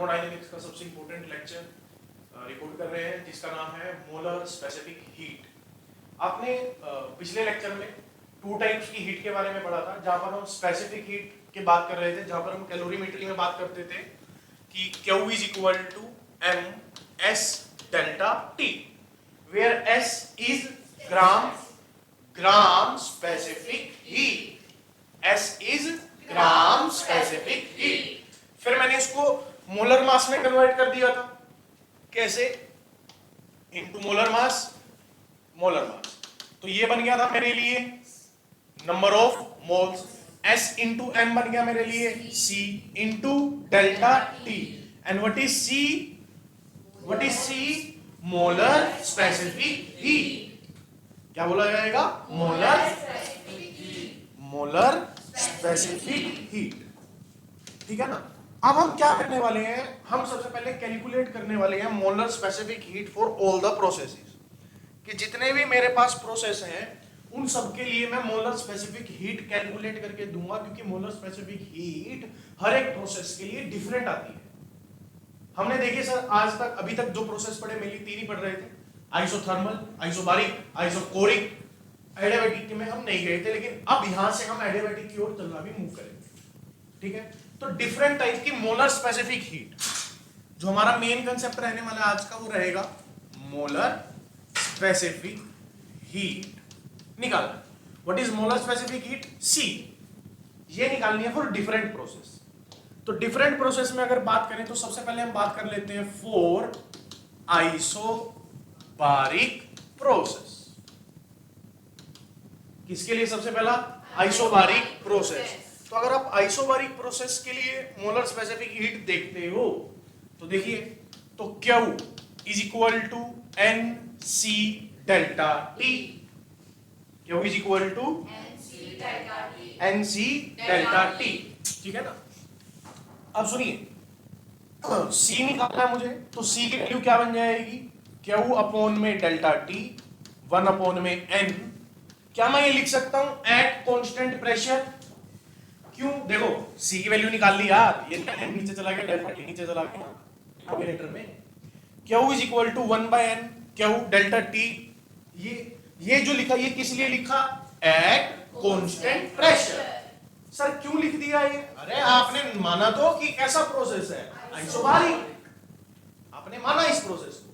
Thermodynamics का सबसे important lecture record कर रहे हैं जिसका नाम है मोलर स्पेसिफिक हीट। आपने पिछले लेक्चर में टू टाइप्स की हीट के बारे में पढ़ा था, जहां पर हम स्पेसिफिक हीट की बात कर रहे थे, जहां पर हम कैलोरीमेट्री में बात करते थे कि Q is equal to m s delta T, where S is gram specific heat, S is gram specific heat. फिर मैंने इसको मोलर मास में कन्वर्ट कर दिया था, कैसे? इनटू मोलर मास, तो ये बन गया था मेरे लिए number of moles, S into m बन गया मेरे लिए C into delta T, and what is C? Molar specific heat. क्या बोला जाएगा? Molar specific heat. ठीक है ना? अब हम क्या करने वाले हैं, हम सबसे पहले कैलकुलेट करने वाले हैं molar specific heat for all the processes, कि जितने भी मेरे पास प्रोसेस हैं उन सब के लिए मैं मोलर स्पेसिफिक हीट कैलकुलेट करके दूंगा, क्योंकि मोलर स्पेसिफिक हीट हर एक प्रोसेस के लिए डिफरेंट आती है। हमने देखिए सर, आज तक अभी तक जो प्रोसेस पढ़े मेनली तीन ही पढ़ रहे थे, आइसोथर्मल, आइसोबारिक, आइसोकोरिक। एडियाबैटिक में हम नहीं गए थे, लेकिन अब यहां से हम एडियाबैटिक की ओर चलना भी मूव करेंगे। ठीक है? तो डिफरेंट टाइप की मोलर स्पेसिफिक हीट, जो हमारा मेन कंसेप्ट रहने वाला आज का, वो रहेगा मोलर स्पेसिफिक हीट निकालना। What is molar specific heat? C, ये निकालनी है फॉर डिफरेंट प्रोसेस। तो डिफरेंट प्रोसेस में अगर बात करें तो सबसे पहले हम बात कर लेते हैं फॉर आइसोबारिक प्रोसेस। किसके लिए? सबसे पहला आइसोबारिक प्रोसेस। तो अगर आप आइसोबारिक प्रोसेस के लिए मोलर स्पेसिफिक हीट देखते हो तो देखिए, तो Q is equal to NC delta T। Q is equal to NC delta T। ठीक है ना? अब सुनिए, C निकालना है मुझे, तो C की वैल्यू क्या बन जाएगी? Q अपॉन में डेल्टा T 1 अपॉन में N। क्या मैं ये लिख सकता हूं एट कांस्टेंट प्रेशर? क्यों? देखो C की वैल्यू निकाल ली यार, ये N नीचे चला गया, डेल्टा T नीचे चला गया कैलकुलेटर में। Q is equal to 1 by N, Q delta T। ये जो लिखा, ये किस लिए लिखा? Eight constant pressure. सर क्यों लिख दिया ये? अरे आपने माना तो कि कैसा प्रोसेस है? आइसोबारिक। आपने माना इस प्रोसेस को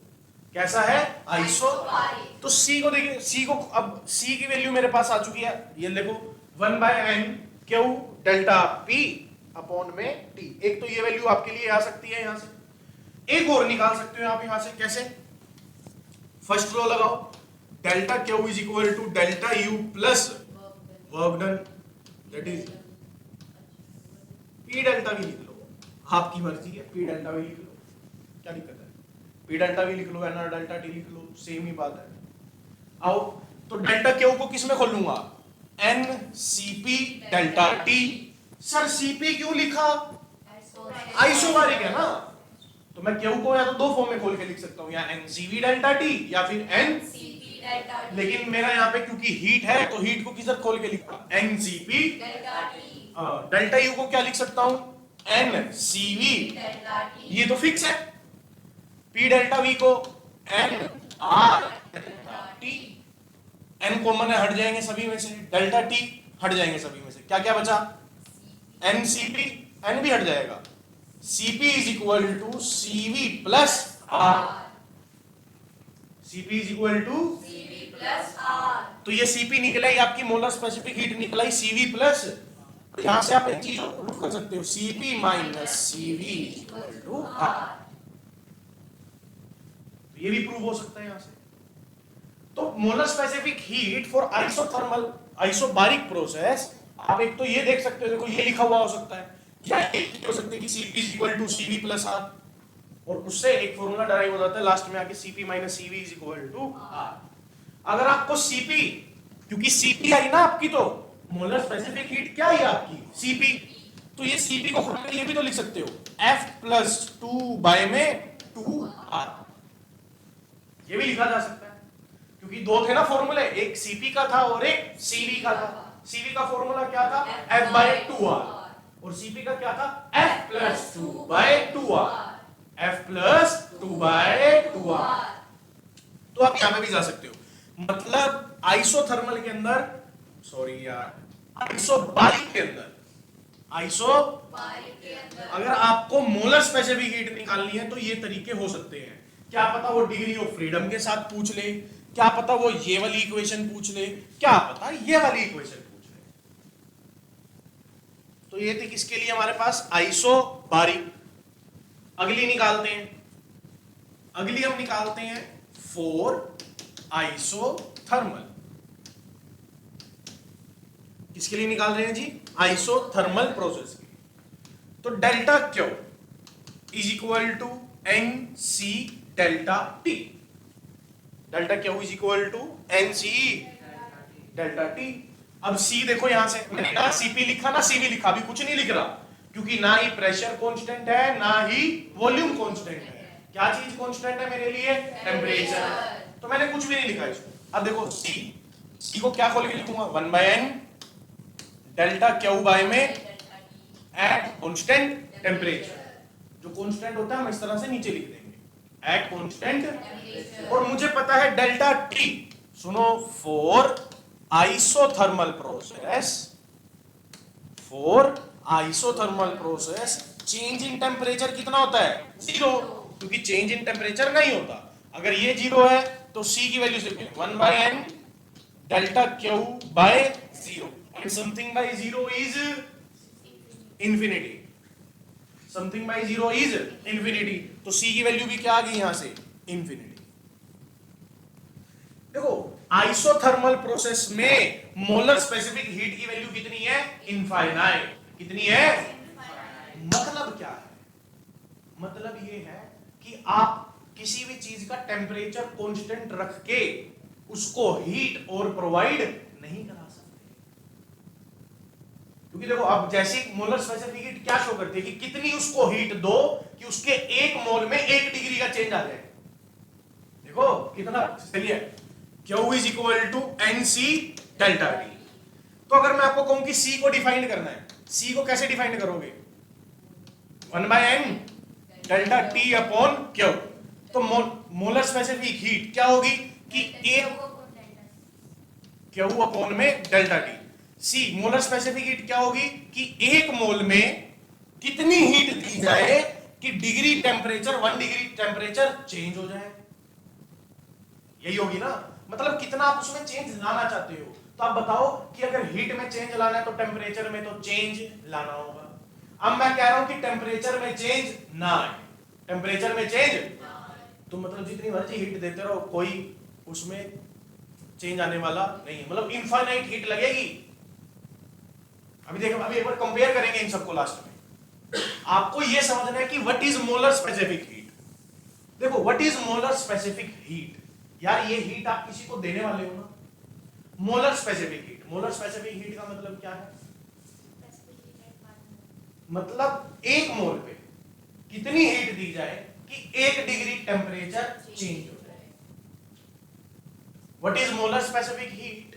कैसा है? आइसोबारिक। तो C को देखिए, C को, अब C की वैल्यू मेरे पास आ चुकी है, ये देखो 1 by N Q delta P upon में T। एक तो ये वैल्यू आपके लिए आ सकती है, यहां से एक और निकाल सकते हो आप यहां से। कैसे? फर्स्ट रो लगाओ, delta Q is equal to delta U plus work done, that is P delta भी लिख लो, आपकी मर्जी है, P डेल्टा भी लिख लो, क्या दिक्कत है? P डेल्टा भी लिख लो, NR डेल्टा T लिख लो, सेम ही बात है। आओ, तो डेल्टा Q को किस में खोलूंगा? NCP delta T। Sir CP क्यों लिखा? आइसोबारिक है ना, तो मैं Q को या तो दो फॉर्म में खोल के लिख सकता हूं, या NCV डेल्टा T या फिर NCP डेल्टा T। लेकिन मेरा यहाँ पे क्योंकि हीट है, तो हीट को किधर खोल के लिखा? NCP delta T। Delta U को क्या लिख सकता हूं? NCV delta T। ये तो फिक्स है। P डेल्टा V को NR delta T। N common है, हट जाएंगे सभी में से, डेल्टा T हट जाएंगे सभी में से, क्या क्या बचा? NCP, N भी हट जाएगा। CP is equal to CV plus R। CP is equal to CV plus R। तो ये CP निकला ही आपकी मोलर स्पेसिफिक हीट निकला ही CV प्लस, यहां से आप एक चीज प्रूव कर सकते हो, CP minus CV equal to R। ये भी प्रूव हो सकता है यहां से। तो molar specific heat for isothermal, isobaric process, आप एक तो ये देख सकते हो, देखो ये लिखा हुआ हो सकता है, या एक हो सकता है कि CP is equal to CV plus R, और उससे एक फॉर्मूला डराइव हो जाता है लास्ट में आके CP minus CV is equal to R। अगर आपको CP, क्योंकि CP आई ना आपकी, तो मोलर स्पेसिफिक हीट क्या है आपकी? CP। तो ये CP को खुद ये भी तो लिख सकते हो, F प्लस 2 बाय में 2R, ये भी लिखा जा सकता है, क्योंकि दो थे ना फॉर्मूले, एक CP का था और एक CV का था। CV का फॉर्मूला क्या था? F बाय 2R, और CP का क्या था? F plus 2 by 2R। F plus 2/2R। तो आप यहां पे भी जा सकते हो, मतलब आइसोथर्मल के अंदर, सॉरी यार, आइसोबारिक के अंदर, अगर आपको मोलर स्पेसिफिक हीट निकालनी है तो ये तरीके हो सकते हैं। क्या पता वो डिग्री ऑफ फ्रीडम के साथ पूछ ले, क्या पता वो ये वाली इक्वेशन पूछ ले, क्या पता ये वाली इक्वेशन पूछ ले। तो ये थी किसके लिए हमारे पास, आइसोबारिक। अगली निकालते हैं, अगली हम निकालते हैं फॉर आइसोथर्मल। किसके लिए निकाल रहे हैं जी, आइसोथर्मल प्रोसेस के। तो delta Q is equal to N C delta T. Delta Q is equal to N C delta T. अब सी देखो यहां से मैंने ना सीपी लिखा ना सीवी लिखा, अभी कुछ नहीं लिख रहा, क्योंकि ना ही प्रेशर कांस्टेंट है ना ही वॉल्यूम कांस्टेंट है। क्या चीज कांस्टेंट है मेरे लिए, टेम्परेचर। तो मैंने कुछ भी नहीं लिखा इसको। अब देखो सी को क्या खोल के लिखूंगा, 1/n डेल्टा क्यू बाय में एट कांस्टेंट टेम्परेचर। जो कांस्टेंट होता है हम इस तरह से नीचे लिख देंगे, एट कांस्टेंट। और मुझे पता है डेल्टा टी, सुनो, for isothermal process, for isothermal process change in temperature कितना होता है, 0, क्योंकि चेंज इन टेम्परेचर नहीं होता। अगर ये 0 है तो सी की वैल्यू सिर्फ 1/n delta Q by 0, and something by 0 is infinity, something by 0 is infinity। तो c की वैल्यू भी क्या आ गई यहां से, इंफिनिटी। देखो आइसोथर्मल प्रोसेस में मोलर स्पेसिफिक हीट की वैल्यू कितनी है, इनफाइनाइट। कितनी है, मतलब क्या है, मतलब ये है कि आप किसी भी चीज का टेम्परेचर कांस्टेंट रख के उसको हीट और प्रोवाइड नहीं करा सकते। क्योंकि देखो अब जैसे मोलर स्पेसिफिक हीट क्या शो करती है कि कितनी उसको हीट दो कि उसके एक मोल में 1 डिग्री का चेंज आ जाए। देखो कितना, चलिए Q is equal to N C delta T. तो अगर मैं आपको कहूं कि C को डिफाइन करना है, C को कैसे डिफाइन करोगे, 1/n delta T upon Q। तो मोलर स्पेसिफिक हीट क्या होगी कि एक Q अपॉन में delta T. C molar specific heat क्या होगी कि एक मोल में कितनी हीट दी जाए कि degree temperature 1 degree temperature change हो जाए, यही होगी ना। मतलब कितना आप उसमें चेंज लाना चाहते हो। तो आप बताओ कि अगर हीट में चेंज लाना है तो टेम्परेचर में तो चेंज लाना होगा। अब मैं कह रहा हूं कि टेम्परेचर में चेंज ना आए, टेम्परेचर में चेंज, तो मतलब जितनी मर्जी हीट देते रहो कोई उसमें चेंज आने वाला नहीं है, मतलब इनफाइनाइट हीट लगेगी। अभी देखो, अभी एक बार कंपेयर करेंगे इन सबको लास्ट में। आपको यह समझना है कि what is molar specific heat. देखो what is molar specific heat, यार ये हीट आप किसी को देने वाले हो ना। Molar specific heat, molar specific heat का मतलब क्या है, मतलब एक मोल पे कितनी हीट दी जाए कि 1 डिग्री टेम्परेचर चेंज हो जाए। What is molar specific heat,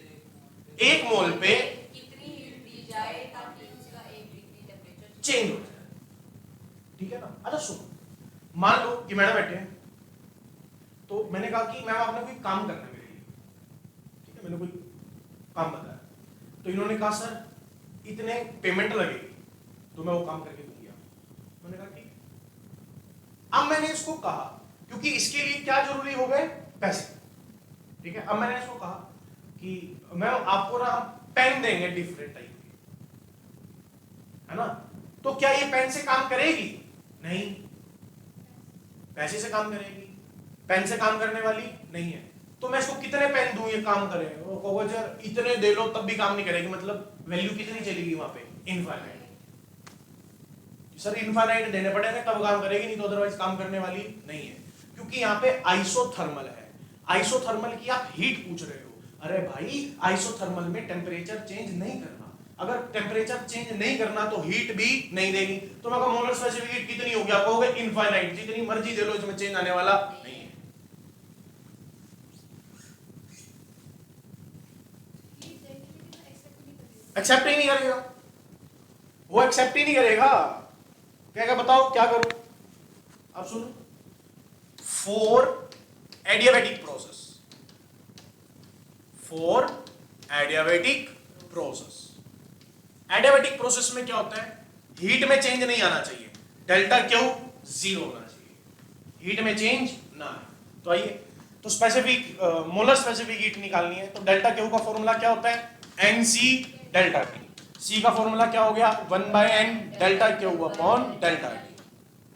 एक मोल पे कितनी हीट दी जाए ताकि उसका 1 डिग्री टेम्परेचर चेंज हो जाए, ठीक है ना। अच्छा सुनो, मान लो कि मैडम बैठे हैं, तो मैंने कहा कि मैम आपने कोई काम करना है मेरे लिए, ठीक है, मैंने कोई काम बताया, तो इन्होंने कहा सर इतने पेमेंट लगेगी तो मैं वो काम करके दूंगी आपको। मैंने कहा ठीक। अब मैंने इसको कहा, क्योंकि इसके लिए क्या जरूरी हो गए, पैसे, ठीक है। अब मैंने इसको कहा कि मैम आपको ना पेन देंगे डिफरेंट टाइप के, है ना, तो क्या ये पेन से काम करेगी, नहीं, पैसे से काम करेगी, पेन से काम करने वाली नहीं है। तो मैं इसको कितने पेन दूं ये काम करे, वो कहोगे सर इतने दे लो तब भी काम नहीं करेगी, मतलब वैल्यू कितनी चलेगी वहां पे, इनफाइनाइट। सर इनफाइनाइट देने पड़ेंगे तब काम करेगी, नहीं तो अदरवाइज काम करने वाली नहीं है। क्योंकि यहाँ पे आइसोथर्मल है, आइसोथर्मल की आप हीट पूछ रहे हो। अरे भाई आइसोथर्मल में टेम्परेचर चेंज नहीं करना, अगर टेम्परेचर चेंज नहीं करना तो हीट भी नहीं देनी। तो मैं मोलर स्पेसिफिक हीट कितनी होगी, आप कहोगे इनफाइनाइट, जितनी मर्जी दे लो इसमें चेंज आने वाला नहीं है। एक्सेप्ट ही नहीं करेगा वो, एक्सेप्ट ही नहीं करेगा, कहेगा बताओ क्या करूं। अब सुनो, for adiabatic process, for adiabatic process, adiabatic process में क्या होता है, हीट में चेंज नहीं आना चाहिए, डेल्टा क्यू जीरो होना चाहिए, हीट में चेंज ना आए। तो आइए, तो स्पेसिफिक मोलर स्पेसिफिक हीट निकालनी है, तो डेल्टा क्यू का फॉर्मूला क्या होता है, एन सी डेल्टा टी, सी का फॉर्मूला क्या हो गया, 1/n delta Q upon delta T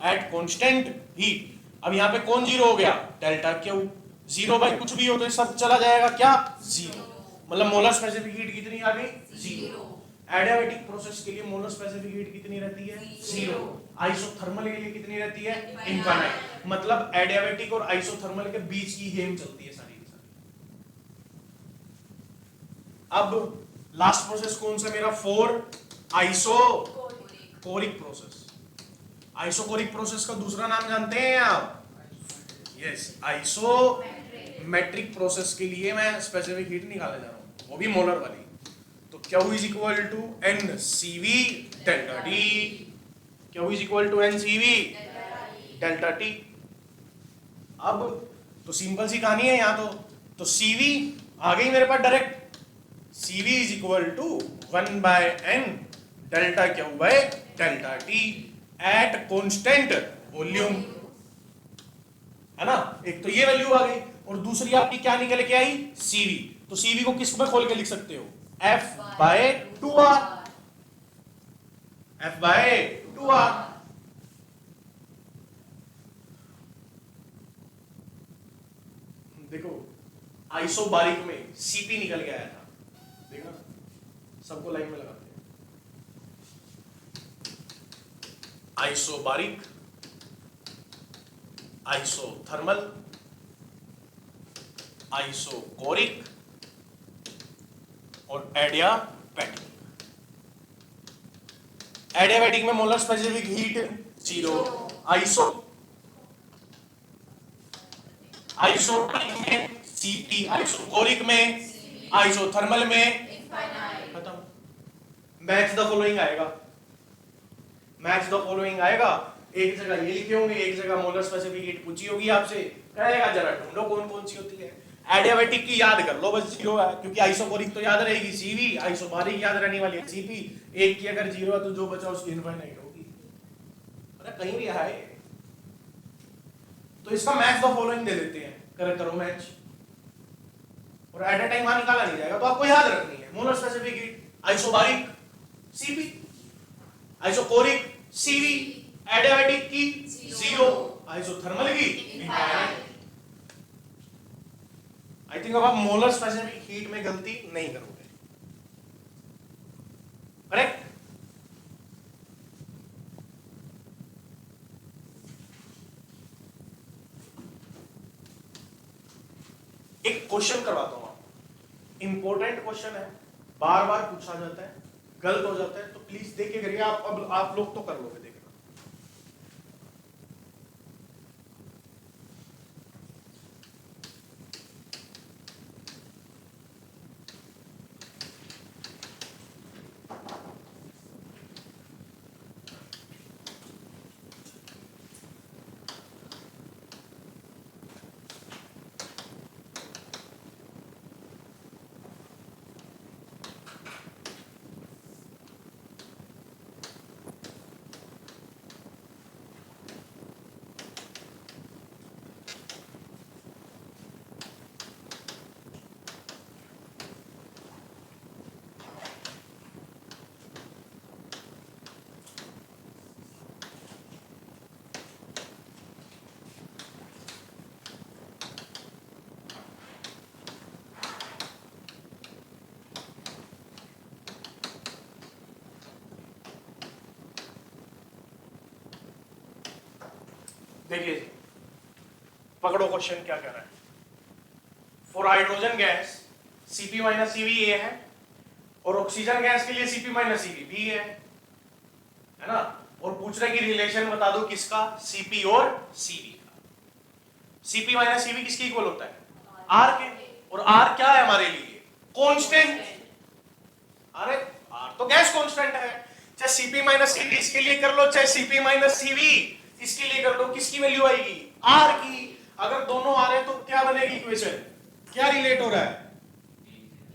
at constant heat. अब यहाँ पे कौन जीरो हो गया, डेल्टा क्यू, जीरो बाई कुछ भी हो तो सब चला जाएगा क्या, जीरो, मतलब मोलर स्पेसिफिक हीट कितनी आ गई, जीरो। एडियाबैटिक प्रोसेस के लिए मोलर स्पेसिफिक हीट कितनी रहती है, जीरो। आइसोथर्मल के लिए कितनी रहती है, इनफाइनाइट। मतलब एडियाबैटिक और आइसोथर्मल के बीच की गेम चलती है सारी की सारी। अब लास्ट प्रोसेस कौन सा मेरा, four isochoric process. Isochoric process का दूसरा नाम जानते हैं आप, यस, आइसोमेट्रिक प्रोसेस के लिए मैं स्पेसिफिक हीट निकालने जा रहा हूं, वो भी मोलर वाली। तो Q is equal to N C V delta T, Q is equal to N C V delta T. अब तो सिंपल सी कहानी है यहाँ, तो CV आ गई मेरे पास direct, CV is equal to 1/n delta Q by delta T at constant volume, है ना। एक तो ये वैल्यू आ गई, और दूसरी आपकी क्या निकल के आई, CV। तो CV को किस में खोल के लिख सकते हो, F/2R, F/2R। देखो आइसोबारिक में CP निकल के आया था, देखना, सबको लाइन में लगाते हैं, आइसोबारिक, आइसोथर्मल, आइसोकोरिक और एडियाबैटिक। एडियाबैटिक में molar specific heat zero, isotonic में CP, आइसोकोरिक में, आइसोथर्मल में खत्म। मैच द फॉलोइंग आएगा, मैच द फॉलोइंग आएगा, एक जगह ये लिखे होंगे, एक जगह मोलर स्पेसिफिक हीट पूछी होगी आपसे, कहेगा जरा ढूंढो कौन कौन सी होती है। एडियाबैटिक की याद कर लो बस, जीरो है, क्योंकि आइसोकोरिक तो याद रहेगी CV, आइसोबारिक याद रहने वाली है CP। एक की अगर जीरो है तो जो बचा उसकी इनफाइनाइट होगी, अरे कहीं भी है। तो इसका मैच द फॉलोइंग दे देते हैं, करो मैच, और एट अ टाइम वहां निकाला नहीं जाएगा, तो आपको याद रखनी है, molar specific heat isobaric CP, isochoric CV, adiabatic की जीरो, आइसोथर्मल की इनफाइनाइट। आई थिंक अब आप मोलर स्पेसिफिक हीट में गलती नहीं करोगे, करेक्ट। एक क्वेश्चन करवाता हूं आपको, इंपॉर्टेंट क्वेश्चन है, बार बार पूछा जाता है, गलत हो जाता है, तो प्लीज देख के करिए आप। अब आप लोग तो कर लोगे, देखना। देखिए पकड़ो क्वेश्चन क्या कह रहा है। For hydrogen gas Cp minus Cv ए है, और ऑक्सीजन गैस के लिए Cp माइनस Cv बी है ना। और पूछ रहे कि रिलेशन बता दो किसका, Cp और Cv का। Cp माइनस Cv किसके इक्वल होता है, R के, और R क्या है हमारे लिए, कांस्टेंट। अरे R तो गैस कांस्टेंट है, चाहे Cp माइनस Cv इसके लिए कर लो, चाहे Cp माइनस Cv इसके लिए कर दो, किसकी वैल्यू आएगी? आर की। अगर दोनों आ रहे हैं तो क्या बनेगी इक्वेशन? क्या रिलेट हो रहा है?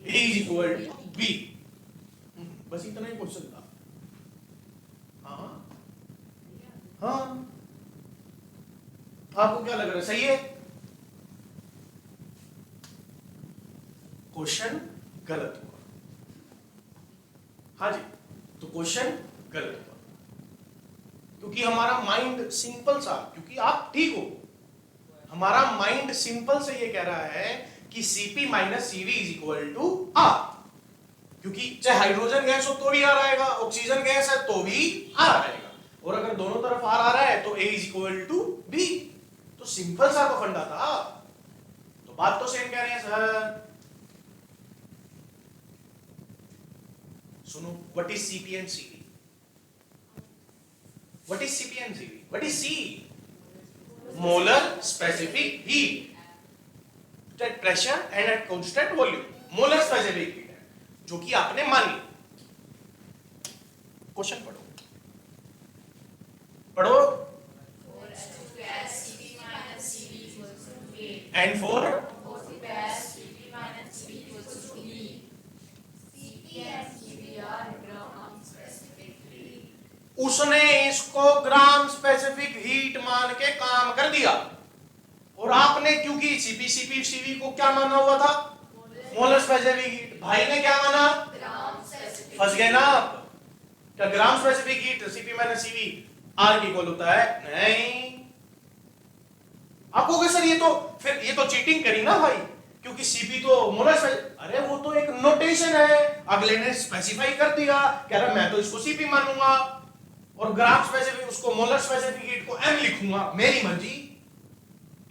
A is equal to B। बस इतना ही क्वेश्चन था। हाँ हाँ, आपको क्या लग रहा है, सही है? क्वेश्चन गलत हुआ। हाँ जी, तो क्वेश्चन गलत हुआ क्योंकि हमारा माइंड सिंपल सा, क्योंकि आप ठीक हो, हमारा माइंड सिंपल से ये कह रहा है कि Cp minus Cv is equal to R, क्योंकि चाहे हाइड्रोजन गैस हो तो भी R आएगा, ऑक्सीजन गैस है तो भी R आएगा, और अगर दोनों तरफ R आ रहा है तो A is equal to B। तो सिंपल सा तो फंडा था, तो बात तो सेम कह रहे हैं सर। सुनो, what is Cp and Cv? What is Cp and Cv? What is C? Molar specific heat at pressure and eight constant volume. Molar specific heat है जो कि आपने मानी। क्वेश्चन पढ़ो पढ़ो। एंड फॉर उसने इसको ग्राम स्पेसिफिक हीट मान के काम कर दिया, और आपने क्योंकि सीपी को क्या माना हुआ था? Molar specific heat. भाई ने क्या माना? फंस गए ना आप। क्या gram specific heat CP minus CV R की इक्वल होता है? नहीं। आप कहोगे सर ये तो चीटिंग करी ना भाई, क्योंकि सीपी तो मोलर स्पेसिफिक। अरे वो तो एक नोटेशन है, अगले ने स्पेसिफाई कर दिया, कह रहा मैं तो इसको सीपी मानूंगा और ग्राम स्पेसिफिक उसको मोलर स्पेसिफिक हीट को एम लिखूंगा, मेरी मर्जी।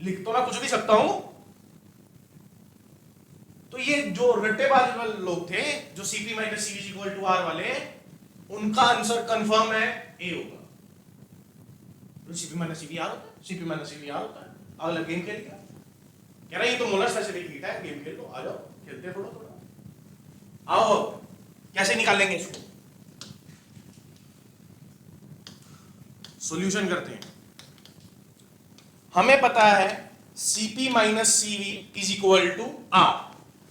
लिख तो मैं कुछ भी सकता हूं। तो ये जो रट्टेबाज वाले लोग थे, जो CP minus CV equal to R वाले, उनका आंसर कंफर्म है, ए होगा। तो सीपी माइनस सीवी आर होता है, सीपी माइनस सीवी आर होता है। अगला गेम खेल गया, कह रहा ये तो मोलर स्पेसिफिक हीट है, गेम खेल लो, आ जाओ खेलते थोड़ा थोड़ा। आओ कैसे निकालेंगे इसको, सॉल्यूशन करते हैं। हमें पता है Cp minus Cv is equal to R,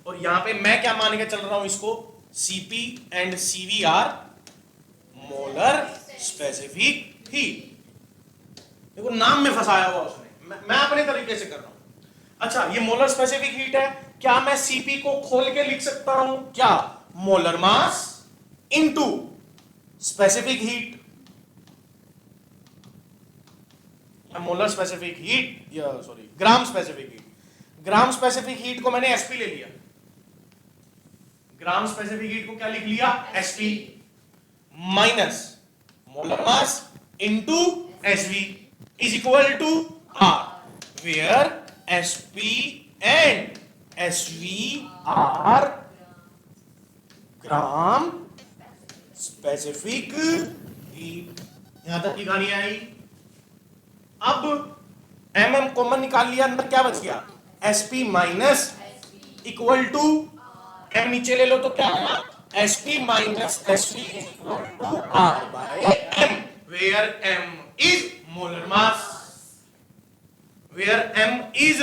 और यहां पे मैं क्या मान के चल रहा हूं इसको? Cp and Cv are molar specific heat. देखो नाम में फंसाया हुआ उसने, मैं अपने तरीके से कर रहा हूं। अच्छा ये मोलर स्पेसिफिक हीट है, क्या मैं Cp को खोल के लिख सकता हूं? क्या? Molar mass into specific heat. Molar specific heat या sorry gram specific heat. Gram specific heat को मैंने एसपी ले लिया, ग्राम स्पेसिफिक हीट को क्या लिख लिया? SP minus molar mass into SV is equal to R, where SP and SV are gram specific heat. यहां तक की कहानी आई। अब mm कॉमन निकाल लिया, अंदर क्या बच गया? sp minus equal to m नीचे ले लो तो क्या है? sp minus sv equal to r by m, where m is molar mass, where m is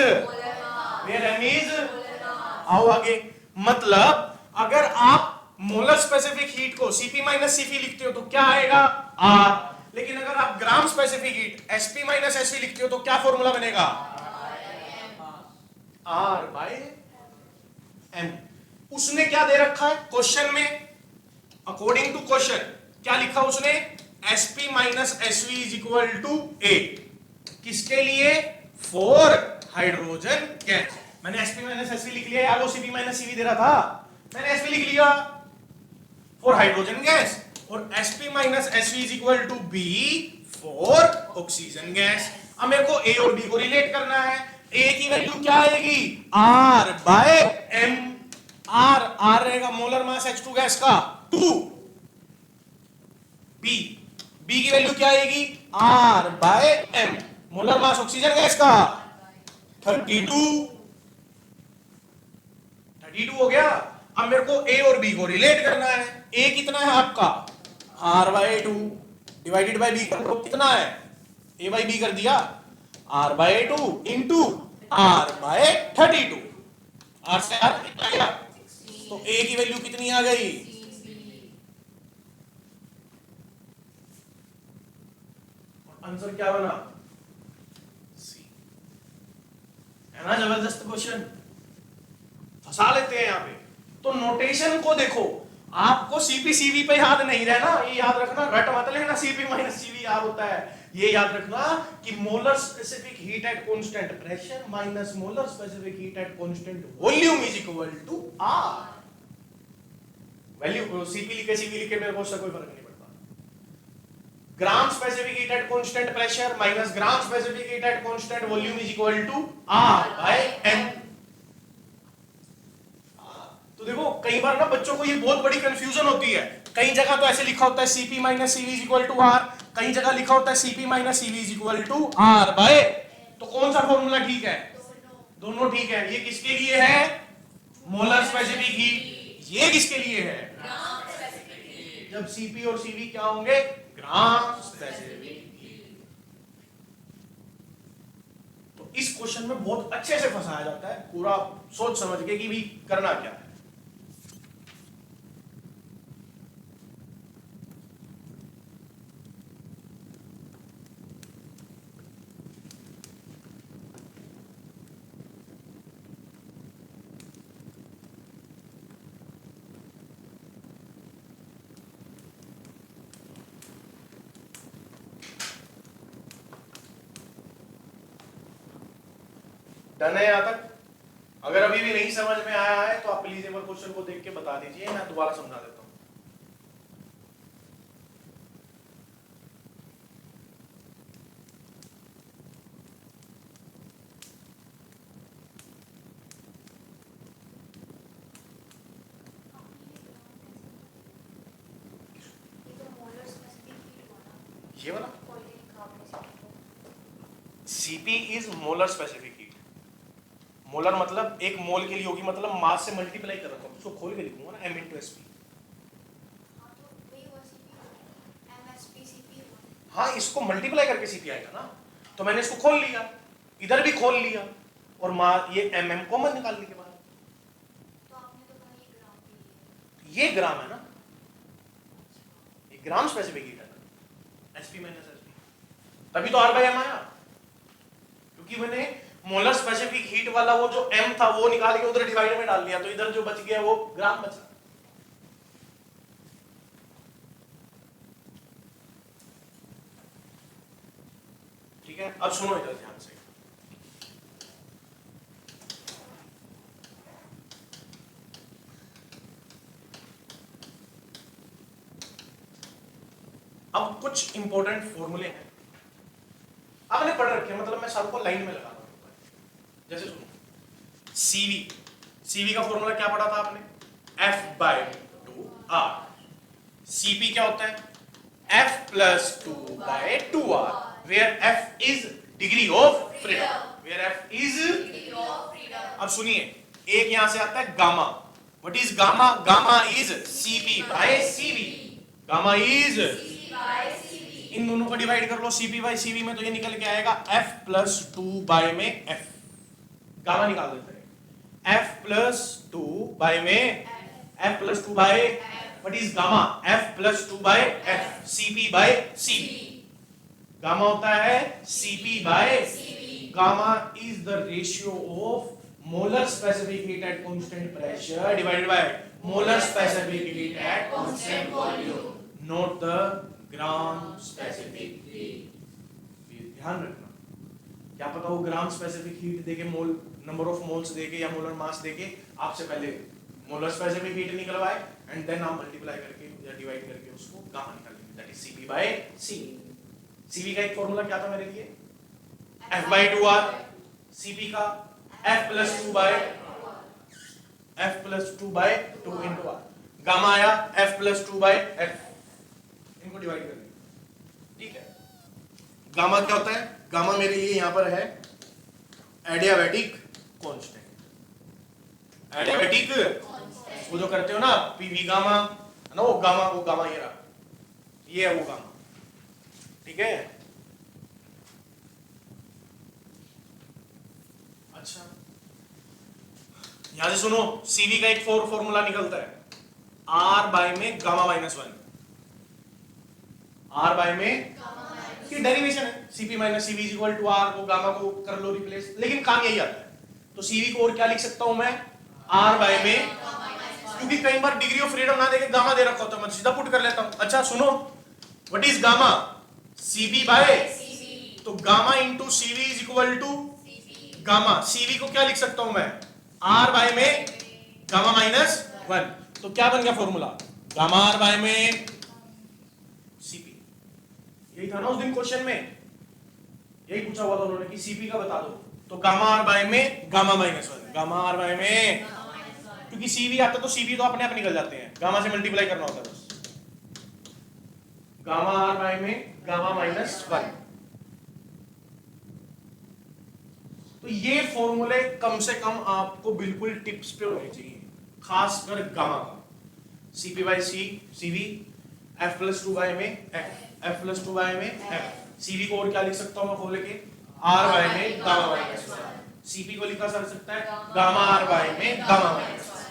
आओ आगे। मतलब अगर आप मोलर स्पेसिफिक हीट को Cp माइनस Cv लिखते हो तो क्या आएगा? R। लेकिन अगर आप gram specific heat Sp minus Sv लिखते हो तो क्या फॉर्मूला बनेगा? R by M। उसने क्या दे रखा है क्वेश्चन में? अकॉर्डिंग टू क्वेश्चन क्या लिखा उसने? Sp minus Sv is equal to A। किसके लिए? For hydrogen gas. मैंने Sp माइनस Sv लिख लिया, यार वो Cp माइनस Cv दे रहा था, मैंने Sp लिख लिया फॉर हाइड्रोजन गैस, और Sp minus Sv is equal to B for oxygen gas. अब मेरे को A और B को रिलेट करना है। A की वैल्यू क्या आएगी? R by M। R रहेगा मोलर मास H2 गैस का 2। B की वैल्यू क्या आएगी? R by M, molar mass oxygen gas का 32 हो गया। अब मेरे को A और B को रिलेट करना है। A कितना है आपका? R by 2 divided by B का कितना है? ए बाई बी कर दिया, r by 2 into r by 32, r से r कितना गया, तो a की वैल्यू कितनी आ गई, आंसर क्या बना, सी। है ना जबरदस्त क्वेश्चन, फंसा लेते हैं यहाँ पे। तो नोटेशन को देखो, आपको सीपी पे याद नहीं रहना, ये याद रखना, घट मत लेना, सीपी माइनस सीवी याद होता है, ये याद रखना कि molar specific heat at constant pressure minus molar specific heat at constant volume is equal to R. Value CP लिखे सीवी लिखे मेरे को उससे कोई फर्क नहीं पड़ता। Gram specific heat at constant pressure minus gram specific heat at constant volume is equal to R by M. तो देखो कई बार ना बच्चों को ये बहुत बड़ी कंफ्यूजन होती है, कई जगह तो ऐसे लिखा होता है Cp minus Cv is equal to R, कई जगह लिखा होता है Cp minus Cv is equal to R by, तो कौन सा फॉर्मूला ठीक है, दोनों ठीक है। ये किसके लिए है, मोलर स्पेसिफिक हीट, ये किसके लिए है, जब Cp और Cv क्या होंगे, ग्राम स्पेसिफिक हीट। तो इस क्वेश्चन में बहुत अच्छे से फंसाया जाता है, पूरा सोच समझ के कि भी करना क्या है। डन है यहां तक? अगर अभी भी नहीं समझ में आया है तो आप प्लीज एक बार क्वेश्चन को देख के बता दीजिए, मैं दोबारा समझा देता हूं। ये वाला Cp is molar specific heat. Molar मतलब एक मोल के लिए होगी, मतलब मास से मल्टीप्लाई कर रखा हूं, उसको खोल के लिखूंगा ना m into sp। हाँ इसको मल्टीप्लाई करके Cp आएगा ना, तो मैंने इसको खोल लिया, इधर भी खोल लिया, और ये mm कॉमन निकालने के बाद तो आपने तो कहा ये ग्राम के लिए, ये ग्राम है ना, ये ग्राम स्पेसिफिक हीट है ना, sp माइनस sp, तभी तो r बाय m आया, क्योंकि मैंने मोलर स्पेसिफिक हीट वाला वो जो m था वो निकाल के उधर डिवाइड में डाल दिया, तो इधर जो बच गया वो ग्राम बचा। ठीक है, अब सुनो इधर ध्यान से, अब कुछ इंपॉर्टेंट फॉर्मूले हैं आपने पढ़ रखे, मतलब मैं सबको लाइन में लगा रहा हूं। जैसे सुनो, सीवी का फॉर्मूला क्या पढ़ा था आपने, F बाय 2R। Cp क्या होता है, F plus 2 by 2R, where F is degree of freedom, where F is. अब सुनिए, एक यहां से आता है gamma, what is gamma, gamma is Cp by Cv, gamma is, इन दोनों को डिवाइड कर लो Cp बाय Cv में, तो ये निकल के आएगा F प्लस 2 बाय में F, गामा निकाल देते हैं, F प्लस 2 बाय में F plus 2 by, what is gamma, F plus 2 by F, Cp by Cv, gamma होता है Cp by, gamma is the ratio of molar specific heat at constant pressure divided by molar specific heat at constant volume, not the gram specific heat. ध्यान रखना, क्या पता वो ग्राम specific heat देके, मोल number of moles देके या molar mass देके आपसे पहले मोलर स्पेसिफिक हीट निकलवाए एंड देन आप मल्टीप्लाई करके या डिवाइड करके उसको गामा निकालेंगे, that is Cp by Cv। Cv का एक फॉर्मूला क्या था मेरे लिए, F बाय 2R, Cp का F plus 2 by, F plus 2 by 2 into R, gamma आया F प्लस 2 बाय F, इनको डिवाइड कर दिया। ठीक है, गामा क्या होता है, गामा मेरे लिए यहां पर है एडियाबैटिक कांस्टेंट, एडियाबैटिक वो जो करते हो ना पीवी गामा है ना, वो गामा ये रहा, ये है वो गामा। ठीक है, अच्छा, यहां से सुनो, सीवी का एक फॉर्मूला निकलता है, आर बाय में gamma minus one, R by में की डेरिवेशन है, CP minus CV is equal to R, को गामा को कर लो रिप्लेस, लेकिन काम यही आता है। तो सीवी को और क्या लिख सकता हूं मैं, आर बाय में, क्योंकि कई बार डिग्री ऑफ फ्रीडम ना देके गामा दे रखा होता है, मैं सीधा पुट कर लेता हूं। अच्छा सुनो, what is gamma, CV by, तो gamma into CV is equal to gamma, CV को क्या लिख सकता हूं मैं, आर बाय में गामा माइनस वन, तो क्या बन गया फॉर्मूला, गामा आर बाय में सीपी। यही था ना उस दिन क्वेश्चन में, यही पूछा हुआ था उन्होंने कि सीपी का बता दो, तो गामा आर बाय में gamma minus one, gamma R by में, क्योंकि सीवी आता तो सीवी तो अपने आप निकल जाते हैं, गामा से मल्टीप्लाई करना होता है बस, गामा आर बाय में गामा माइनस वन। तो ये फॉर्मूले कम से कम आपको बिल्कुल टिप्स पे होने चाहिए, खासकर गामा का, CP by C CV, F plus two by में एफ प्लस टू बाय में एफ, सीवी को और क्या लिख सकता हूं मैं खोल के, आर बाय में गामा माइनस वन, सीपी को लिखा जा सकता है गामा आर बाय में गामा माइनस वन।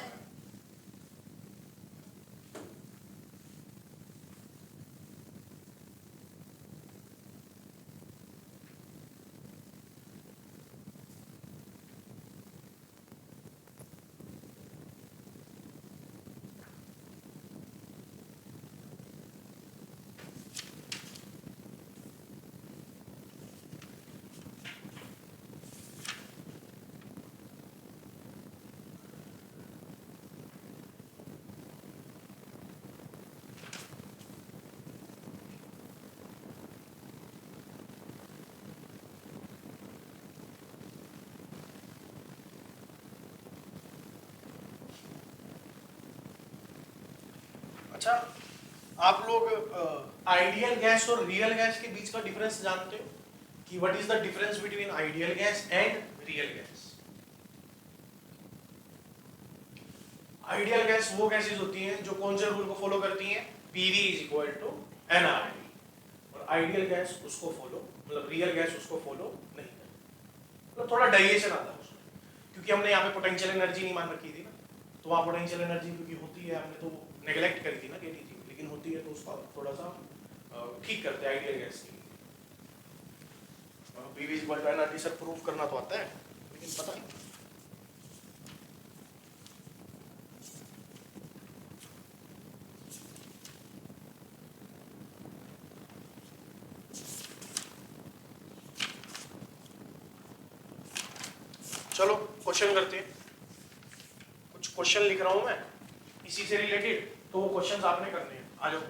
अच्छा, आप लोग आइडियल गैस और रियल गैस के बीच का डिफरेंस जानते हो कि what is the difference between ideal gas and real gas. Ideal gas वो गैसेस होती हैं जो कौन से रूल को फॉलो करती हैं, PV is equal to NRT, और आइडियल गैस उसको फॉलो, मतलब रियल गैस उसको फॉलो नहीं करती, मतलब थोड़ा डेविएशन आता है उसमें, क्योंकि हमने यहाँ पे पोटेंशियल एनर्जी नहीं मान रखी थी ना, तो वहाँ पोटेंशियल एनर्जी क्योंकि होती है, हमने तो नेग्लेक्ट करी थी ना, कहती थी, लेकिन होती है तो उसका थोड़ा सा ठीक करते हैं आइडियल गैस के लिए। PV is equal to NRT sir prove करना तो आता है, लेकिन पता नहीं। चलो क्वेश्चन करते हैं, कुछ क्वेश्चन लिख रहा हूं मैं इसी से रिलेटेड, तो वो क्वेश्चंस आपने करने हैं, आ जाओ।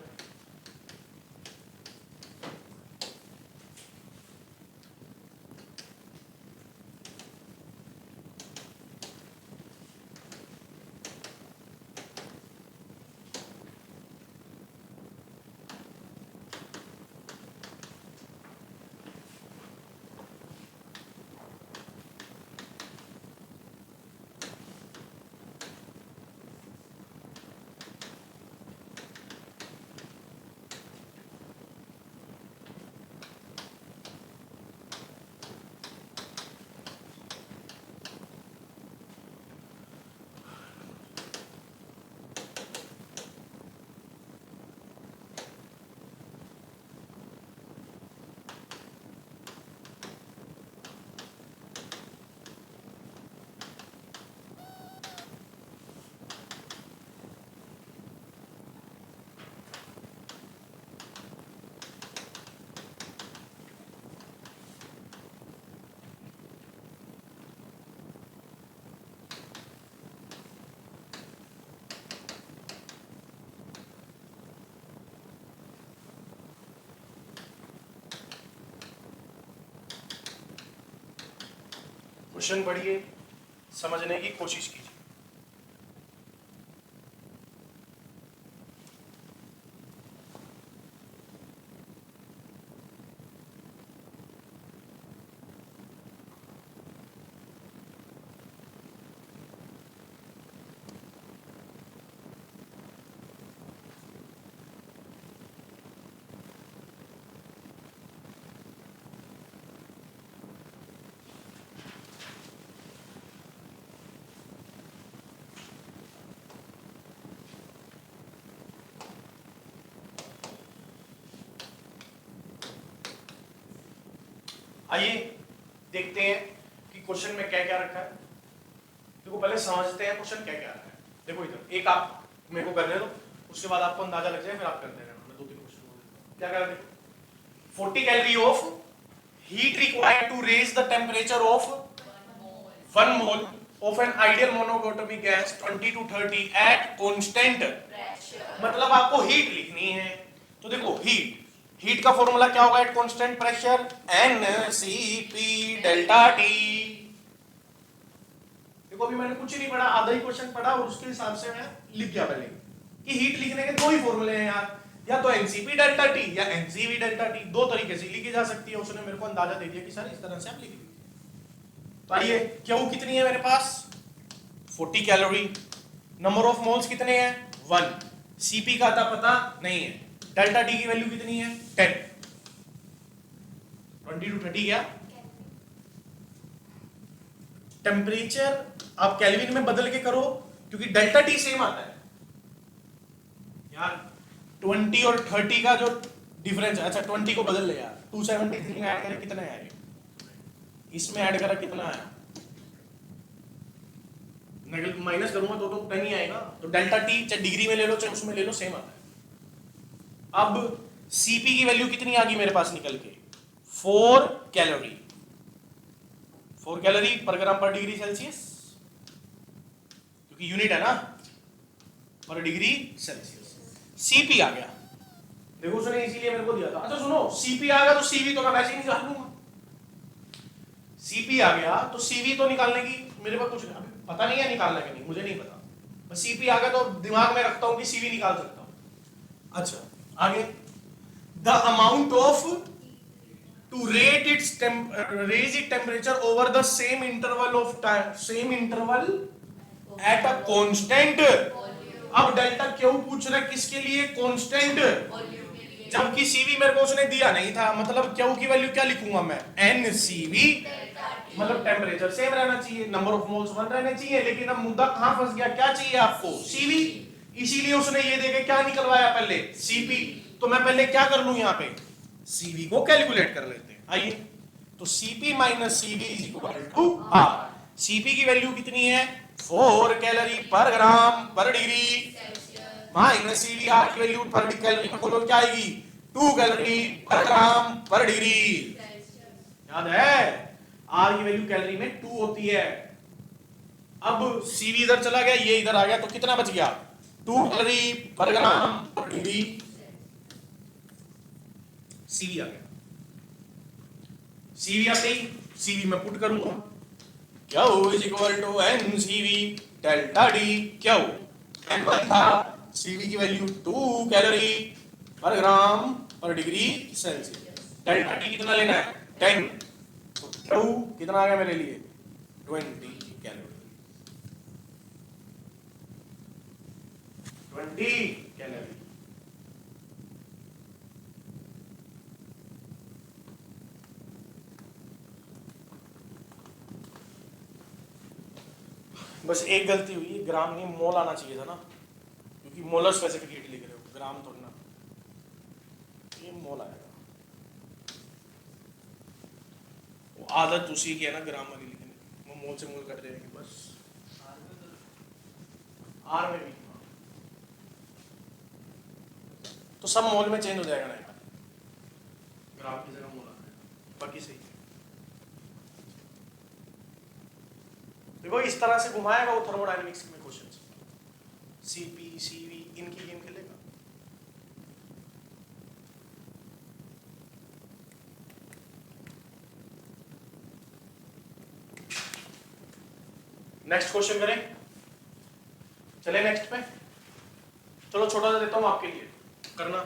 क्वेश्चन पढ़िए, समझने की कोशिश कीजिए। आइए देखते हैं कि क्वेश्चन में क्या क्या रखा है। देखो पहले समझते हैं क्वेश्चन क्या क्या रखा है। देखो इधर एक आप मेरे को करने दो, उसके बाद आपको अंदाजा लग जाए, फिर आप करते रहना। मैं 2-3 क्वेश्चन क्या कर देखो। 40 calorie of heat required to raise the temperature of 1 mole of an ideal monochrome gas 20 to 30 at constant pressure, मतलब आपको हीट लिखनी है। तो देखो हीट का फॉर्मूला क्या होगा eight constant pressure, NCP delta T। देखो अभी मैंने कुछ ही नहीं पढ़ा, आधा ही क्वेश्चन पढ़ा और उसके हिसाब से मैं लिख गया पहले कि हीट लिखने के दो ही फॉर्मूले हैं यार, या तो एनसीपी डेल्टा टी या एनसीवी डेल्टा टी। दो तरीके से लिखी जा सकती है। उसने मेरे को अंदाजा दे दिया कि सर इस तरह से आप लिख लीजिए। तो आइए क्यू कितनी है मेरे पास 40 कैलोरी, नंबर ऑफ मोल्स कितने हैं 1, सीपी का था पता नहीं है, डेल्टा टी की वैल्यू कितनी है 10, 20 to 30 क्या टेम्परेचर आप केल्विन में बदल के करो क्योंकि डेल्टा टी सेम आता है यार। 20 और 30 का जो डिफरेंस है, अच्छा 20 को बदल ले यार, 273 में ऐड करें कितना है, इसमें ऐड करा कितना है, माइनस करूंगा तो 10 ही आएगा। तो डेल्टा टी चाहे डिग्री में ले लो चाहे उसमें ले लो सेम आता है। अब सीपी की वैल्यू कितनी आ गई मेरे पास निकल के 4 कैलोरी, 4 कैलोरी पर ग्राम पर डिग्री सेल्सियस, क्योंकि यूनिट है ना पर डिग्री सेल्सियस। सीपी आ गया, देखो उसने इसीलिए मेरे को दिया था। अच्छा सुनो, सीपी आ गया तो सीवी तो मैं वैसे ही निकाल लूंगा। सीपी आ गया तो सीवी तो निकालने की मेरे पास कुछ पता नहीं है, निकालना कि नहीं मुझे नहीं पता, बस सीपी आ गया तो दिमाग में रखता हूं कि सीवी निकाल सकता हूं। अच्छा आगे, the amount of to rate its raise it temperature over the same interval of time, same interval at a constant. अब डेल्टा क्यू पूछ रहा है किसके लिए कांस्टेंट, जबकि सीवी मेरे को उसने दिया नहीं था, मतलब क्यू की वैल्यू क्या लिखूंगा मैं एनसीवी, मतलब टेम्परेचर सेम रहना चाहिए, नंबर ऑफ मोल्स 1 रहने चाहिए। लेकिन अब मुद्दा कहां फंस गया, क्या चाहिए आपको सीवी, इसीलिए उसने ये देके क्या निकलवाया पहले सीपी। तो मैं पहले क्या कर लूं यहाँ पे सीवी को कैलकुलेट कर लेते हैं। आइए तो CP minus CV is equal to R. CP की वैल्यू कितनी है 4 कैलोरी पर ग्राम पर डिग्री, माइनस सीवी आर की वैल्यू पर कैलोरी में बोलो क्या आएगी 2 कैलोरी पर ग्राम पर डिग्री। याद है आर की वैल्यू कैलोरी में 2 होती है। अब सीवी इधर चला गया, ये इधर आ गया, तो कितना बच गया 2 कैलोरी पर ग्राम पर डिग्री। सीवी आ गया, सीवी आते ही सीवी में पुट करूंगा Q is equal to NCV delta D. Q N था, सीवी की वैल्यू 2 कैलोरी पर ग्राम पर डिग्री सेल्सियस, डेल्टा टी कितना लेना है 10, तो क्यू कितना आ गया मेरे लिए 20 कैलोरी, 20 कैलोरी। बस एक गलती हुई, ग्राम नहीं मोल आना चाहिए था ना, क्योंकि मोलर स्पेसिफिक हीट लिख रहे हो, ग्राम थोड़ी ना, ये मोल आएगा। वो आदत उसी की है ना ग्राम वाली लिखने, वो मोल से मोल कर देंगे बस। आर में भी तो सब मोल में चेंज हो जाएगा ना, ग्राम की जगह मोल आ जाएगा, बाकी सही। देखो इस तरह से घुमाएगा वो थर्मोडायनेमिक्स में क्वेश्चन, सीपी सीवी इनकी गेम खेलेगा। नेक्स्ट क्वेश्चन करें, चले नेक्स्ट पे, चलो छोटा सा देता हूं आपके लिए करना।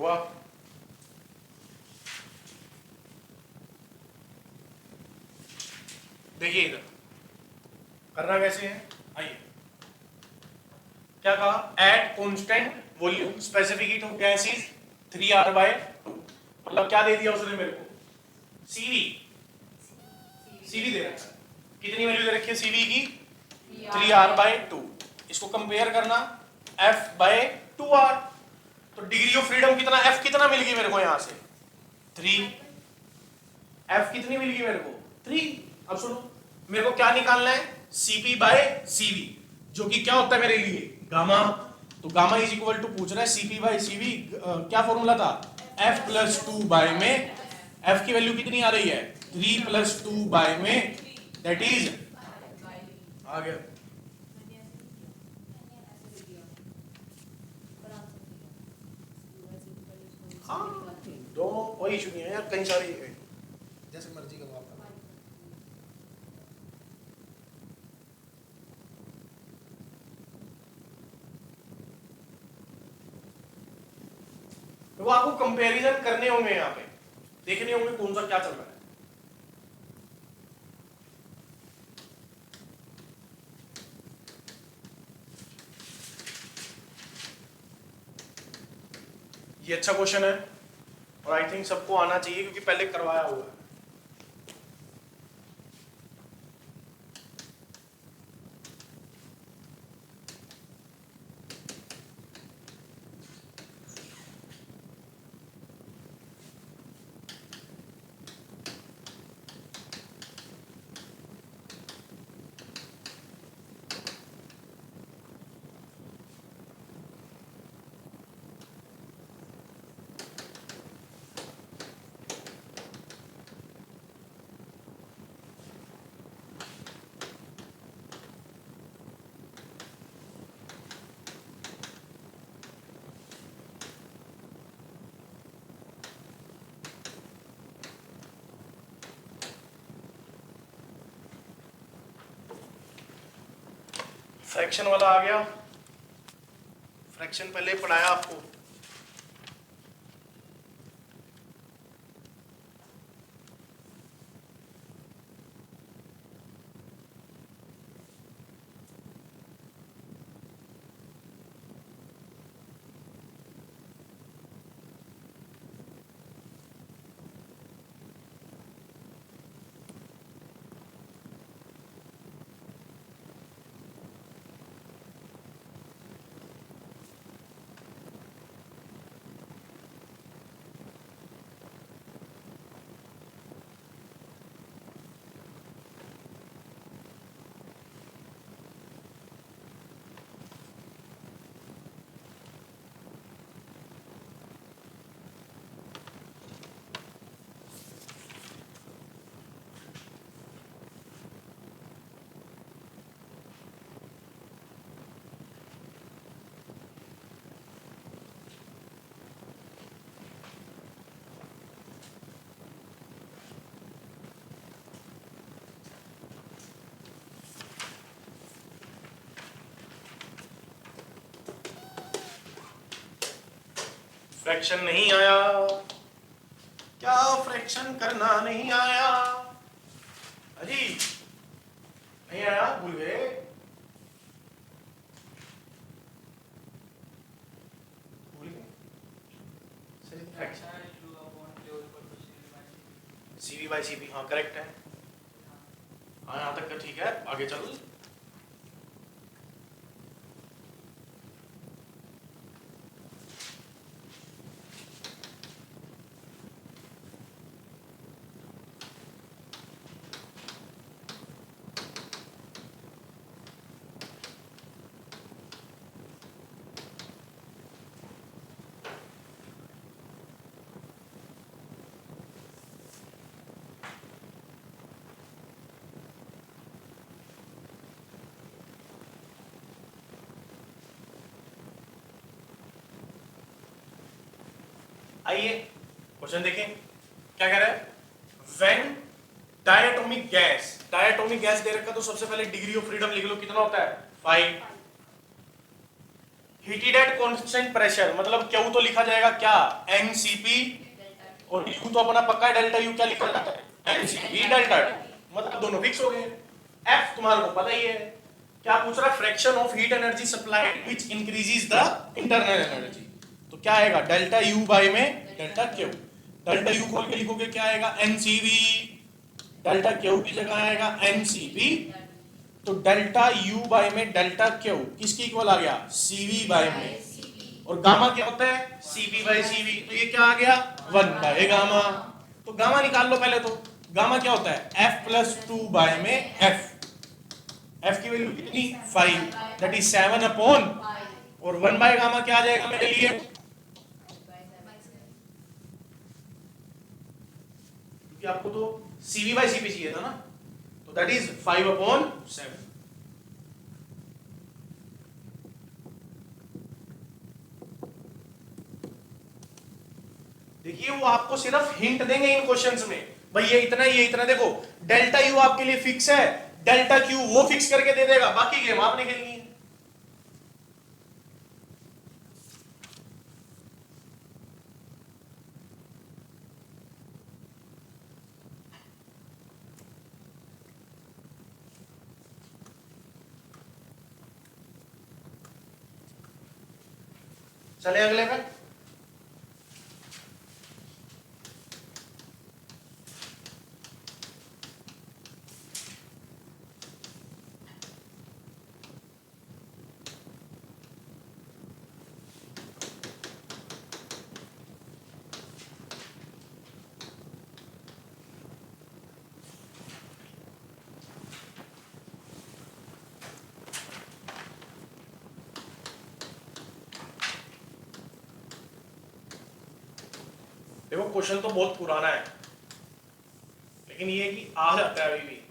हुआ? देखिए इधर करना कैसे है, आइए। क्या कहा? Eight constant volume specific heat of gases 3R/2, मतलब क्या दे दिया उसने मेरे को? सीवी। सीवी दे रखा है, कितनी वैल्यू दे रखी है सीवी की? 3R/2। इसको कंपेयर करना F/2R। तो डिग्री ऑफ फ्रीडम कितना, F कितना मिल गई मेरे को यहां से? 3। F कितनी मिल गई मेरे को? 3। अब सुनो, मेरे को क्या निकालना है? CP/CV, जो कि क्या होता है मेरे लिए? गामा। तो गामा इज इक्वल टू पूछ रहा है CP/CV, क्या फॉर्मूला था? F प्लस 2 बाय में, F की वैल्यू कितनी आ रही है? 3 प्लस 2 बाय में, दैट इज, आ गया। हाँ, दो कोई इशू नहीं है यार, कई सारी जैसे मर्जी का आप। तो आपको कंपैरिजन करने होंगे, यहाँ पे देखने होंगे कौन सा क्या चल रहा है। ये अच्छा क्वेश्चन है और आई थिंक सबको आना चाहिए क्योंकि पहले करवाया हुआ है। फ्रैक्शन वाला आ गया। फ्रैक्शन पहले पढ़ाया आपको। फ्रैक्शन नहीं आया, क्या फ्रैक्शन करना नहीं आया? अजी नहीं आया, भूल गए? भूल गए? CV/CP, हाँ करेक्ट है। हाँ यहाँ तक का ठीक है, आगे चल। आइए क्वेश्चन देखें, क्या कह रहा है? When diatomic gas, diatomic gas दे रखा तो सबसे पहले डिग्री ऑफ फ्रीडम लिख लो, कितना होता है? 5। हीटेड एट कांस्टेंट प्रेशर मतलब क्यू तो लिखा जाएगा क्या एनसीपी और यू तो अपना पक्का है डेल्टा यू क्या लिखा जाता है एनसीपी डेल्टा टी मतलब दोनों फिक्स हो गए। एफ तुम्हारे को पता ही है क्या पूछ रहा है fraction of heat energy supplied which increases the internal energy तो क्या आएगा डेल्टा यू बाय में डेल्टा क्यू डेल्टा यू खोल के लिखोगे क्या आएगा एनसीवी डेल्टा क्यू की जगह आएगा एनसीवी तो डेल्टा यू बाय में डेल्टा क्यू किसकी इक्वल आ गया सीवी बाय में और गामा क्या होता है सीवी बाय सीवी तो ये क्या आ गया 1 बाय गामा तो गामा निकाल लो पहले तो गामा क्या होता है एफ प्लस 2 बाय में एफ एफ की वैल्यू कितनी 5 दैट इज 7 अपॉन और 1 बाय गामा क्या आ जाएगा मेरे लिए क्योंकि आपको तो सीवी बाय सीवी चाहिए था ना तो दैट इज 5 अपॉन 7 देखिए वो आपको सिर्फ हिंट देंगे इन क्वेश्चंस में भाई ये इतना देखो डेल्टा यू आपके लिए फिक्स है डेल्टा क्यू वो फिक्स करके दे देगा बाकी गेम आपने खेलनी है। चले अगले पे देखो क्वेश्चन तो बहुत पुराना है लेकिन ये कि आ जाता है अभी भी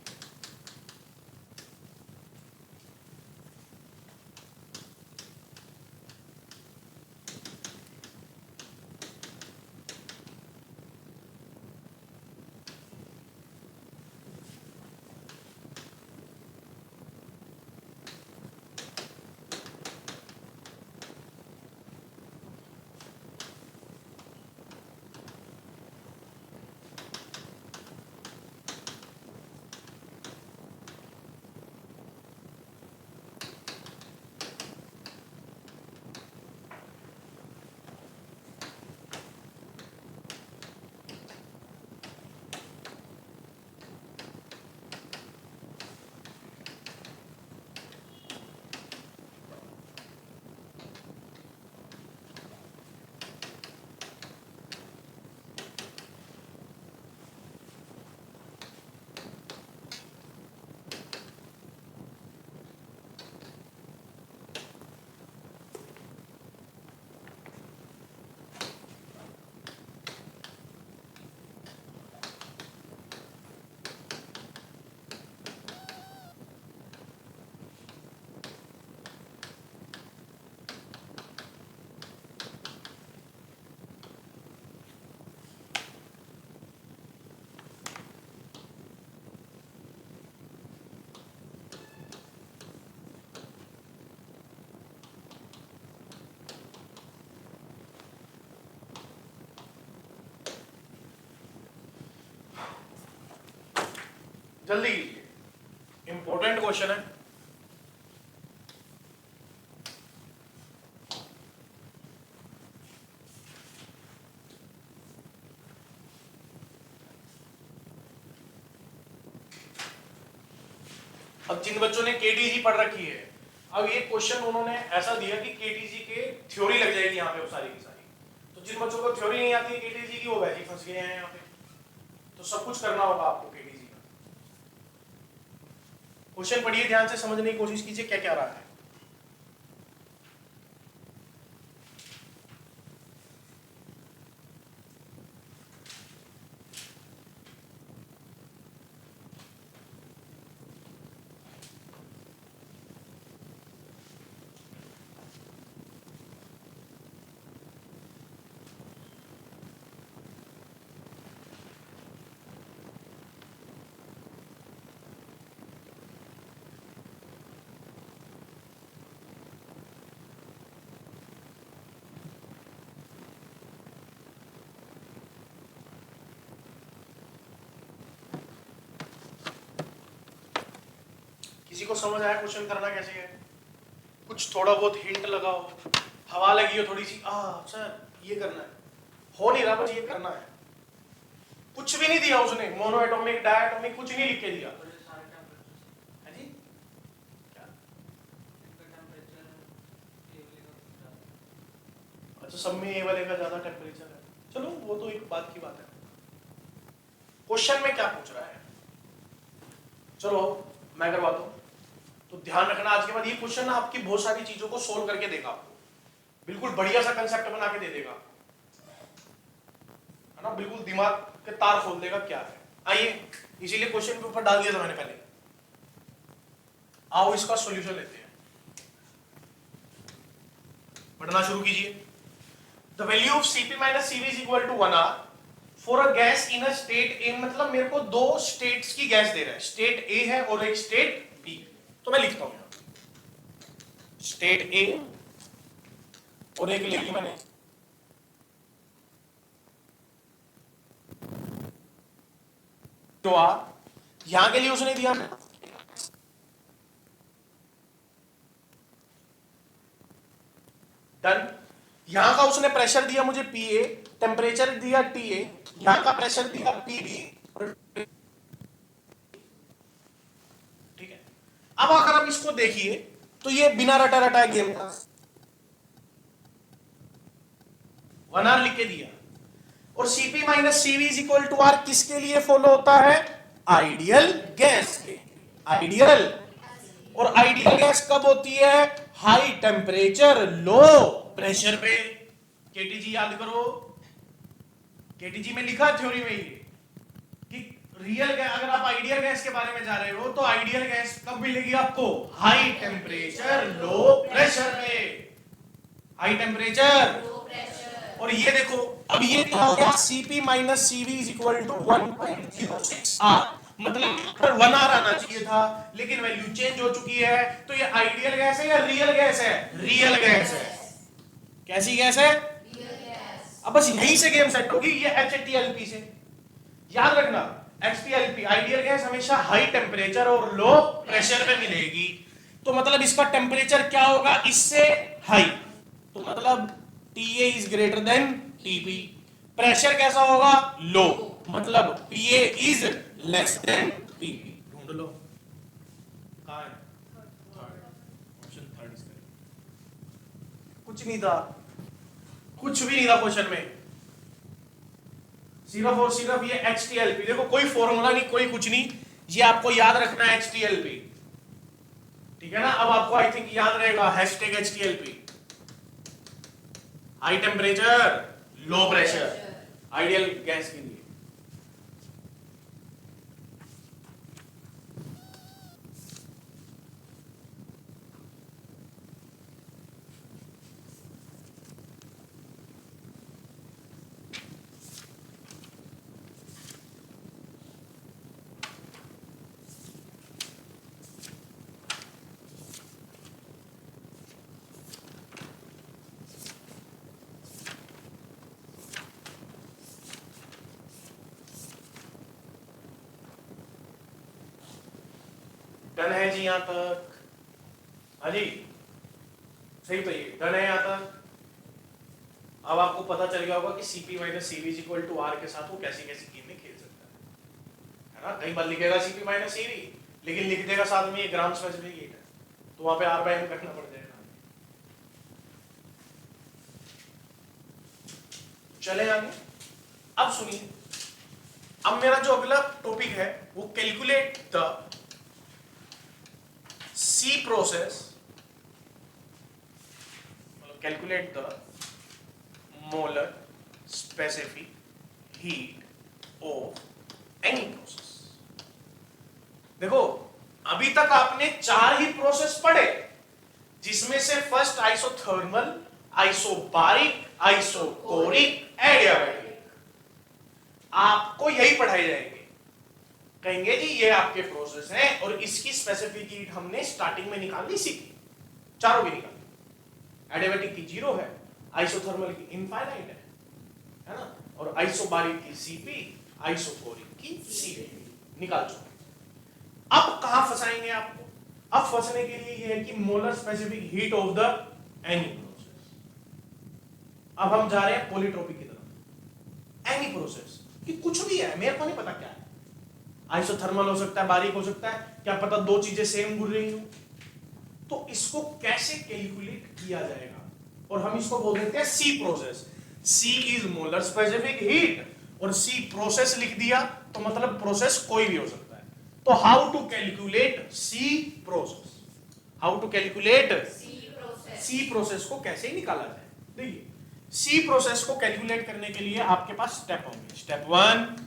जल्दी कीजिए इंपॉर्टेंट क्वेश्चन है। अब जिन बच्चों ने केटीजी पढ़ रखी है अब ये क्वेश्चन उन्होंने ऐसा दिया कि केटीजी के थ्योरी लग जाएगी यहाँ पे सारी की सारी तो जिन बच्चों को थ्योरी नहीं आती है केटीजी की वो वैसे फंस गए हैं यहाँ पे तो सब कुछ करना होगा आपको केटीजी का। क्वेश्चन पढ़िए ध्यान से समझने की कोशिश कीजिए क्या क्या रहा है। किसी को समझ आया क्वेश्चन करना कैसे है? कुछ थोड़ा बहुत हिंट लगाओ, हवा लगी हो थोड़ी सी, सर ये करना है, हो नहीं रहा, बस ये करना है। कुछ भी नहीं दिया उसने, मोनो एटॉमिक डायटॉमिक कुछ नहीं लिख के दिया। है जी? क्या? अच्छा, सब में ए वाले का ज्यादा टेम्परेचर है, चलो वो तो एक बात की बात है। क्वेश्चन में क्या पूछ रहा है, चलो मैं करवाता हूं। तो ध्यान रखना, आज के बाद ये क्वेश्चन ना आपकी बहुत सारी चीजों को सोल्व करके देगा आपको, बिल्कुल बढ़िया सा कंसेप्ट बना के दे देगा, है ना, बिल्कुल दिमाग के तार खोल देगा क्या है। आइए, इसीलिए क्वेश्चन के ऊपर डाल दिया था मैंने पहले। आओ इसका सॉल्यूशन लेते हैं, पढ़ना शुरू कीजिए। The value of Cp minus Cv is equal to 1 R for a gas in a state A. मतलब मेरे को दो स्टेट्स की गैस दे रहा है, स्टेट ए है और एक स्टेट बी। तो मैं लिखता हूं स्टेट ए और एक लिखी मैंने तो यहां के लिए उसने दिया डन। यहां का उसने प्रेशर दिया मुझे पीए, टेम्परेचर दिया टीए, यहां का प्रेशर दिया पीबी। ठीक है, अब अगर आप इसको देखिए तो ये बिना रटा रटा गेम था, 1 आर लिख के दिया। और Cp minus Cv is equal to R किसके लिए फॉलो होता है? आइडियल गैस के। आइडियल, और आइडियल गैस कब होती है? हाई टेम्परेचर लो प्रेशर पे। केटीजी याद करो, केटीजी में लिखा थ्योरी में ये कि रियल गैस, अगर आप आइडियल गैस के बारे में जा रहे हो तो आइडियल गैस कब मिलेगी आपको? हाई टेम्परेचर लो प्रेशर पे। हाई टेम्परेचर, और ये देखो अब ये क्या हो गया? Cp minus Cv is equal to 1.06 R। मतलब 1 R आना चाहिए था, लेकिन वैल्यू चेंज हो चुकी है। तो ये आइडियल गैस है या रियल गैस है? रियल गैस है। कैसी गैस है? अब बस यहीं से गेम सेट होगी, ये HTLP से। याद रखना, HTLP आइडियल गैस हमेशा हाई टेम्परेचर और लो प्रेशर पे मिलेगी। तो मतलब इसका टेम्परेचर क्या होगा? इससे हाई, तो मतलब TA is greater than TP। Pressure कैसा होगा? लो, मतलब PA is less than TP। ढूंढ लो कहां है? ऑप्शन थर्ड इसका। कुछ नहीं था, कुछ भी नहीं था क्वेश्चन में, सिर्फ और सिर्फ ये HTLP। देखो कोई फॉर्मूला नहीं, कोई कुछ नहीं, ये आपको याद रखना है HTLP। ठीक है ना? अब आपको आई थिंक याद रहेगा hashtag HTLP, high temperature low pressure, ideal gas के लिए। डन है जी यहां तक? हाँ जी, सही बताइए, डन है यहां तक? अब आपको पता चल गया होगा कि Cp minus Cv is equal to R के साथ वो कैसी कैसी गेमें खेल सकता है ना? कई बार लिखेगा Cp माइनस Cv, लेकिन लिख देगा साथ में ये ग्राम स्पेसिफिक हीट है, तो वहां पे R बाय M करना पड़ जाएगा। चले आगे, अब सुनिए, अब मेरा जो अगला टॉपिक है वो calculate the C process, calculate the molar specific heat of any process। देखो अभी तक आपने 4 ही प्रोसेस पढ़े, जिसमें से first isothermal, isobaric, isochoric, adiabatic, आपको यही पढ़ाए जाएंगे। कहेंगे जी ये आपके प्रोसेस हैं और इसकी स्पेसिफिक हीट हमने स्टार्टिंग में निकालनी सीखी, चारों की निकाली। एडियाबैटिक की 0 है, आइसोथर्मल की इनफाइनाइट है ना, और आइसोबारिक की Cp, आइसोकोरिक की Cv निकाल चुके। अब कहां फंसाएंगे आपको? अब फंसने के लिए ये है कि molar specific heat of the any process. अब हम जा रहे हैं पॉलीट्रोपिक की तरफ। एनी प्रोसेस कि कुछ भी है, मेरे को नहीं पता क्या है, आइसोथर्मल हो सकता है, बारीक हो सकता है, क्या पता दो चीजें सेम घूम रही हो, तो इसको कैसे कैलकुलेट किया जाएगा, और हम इसको बोल देते हैं C process. C is molar specific heat, और सी प्रोसेस लिख दिया तो मतलब प्रोसेस कोई भी हो सकता है। तो how to calculate C process, how to calculate C process को कैसे निकाला जाए। देखिए सी प्रोसेस को कैलकुलेट करने के लिए आपके पास स्टेप होंगे, step 1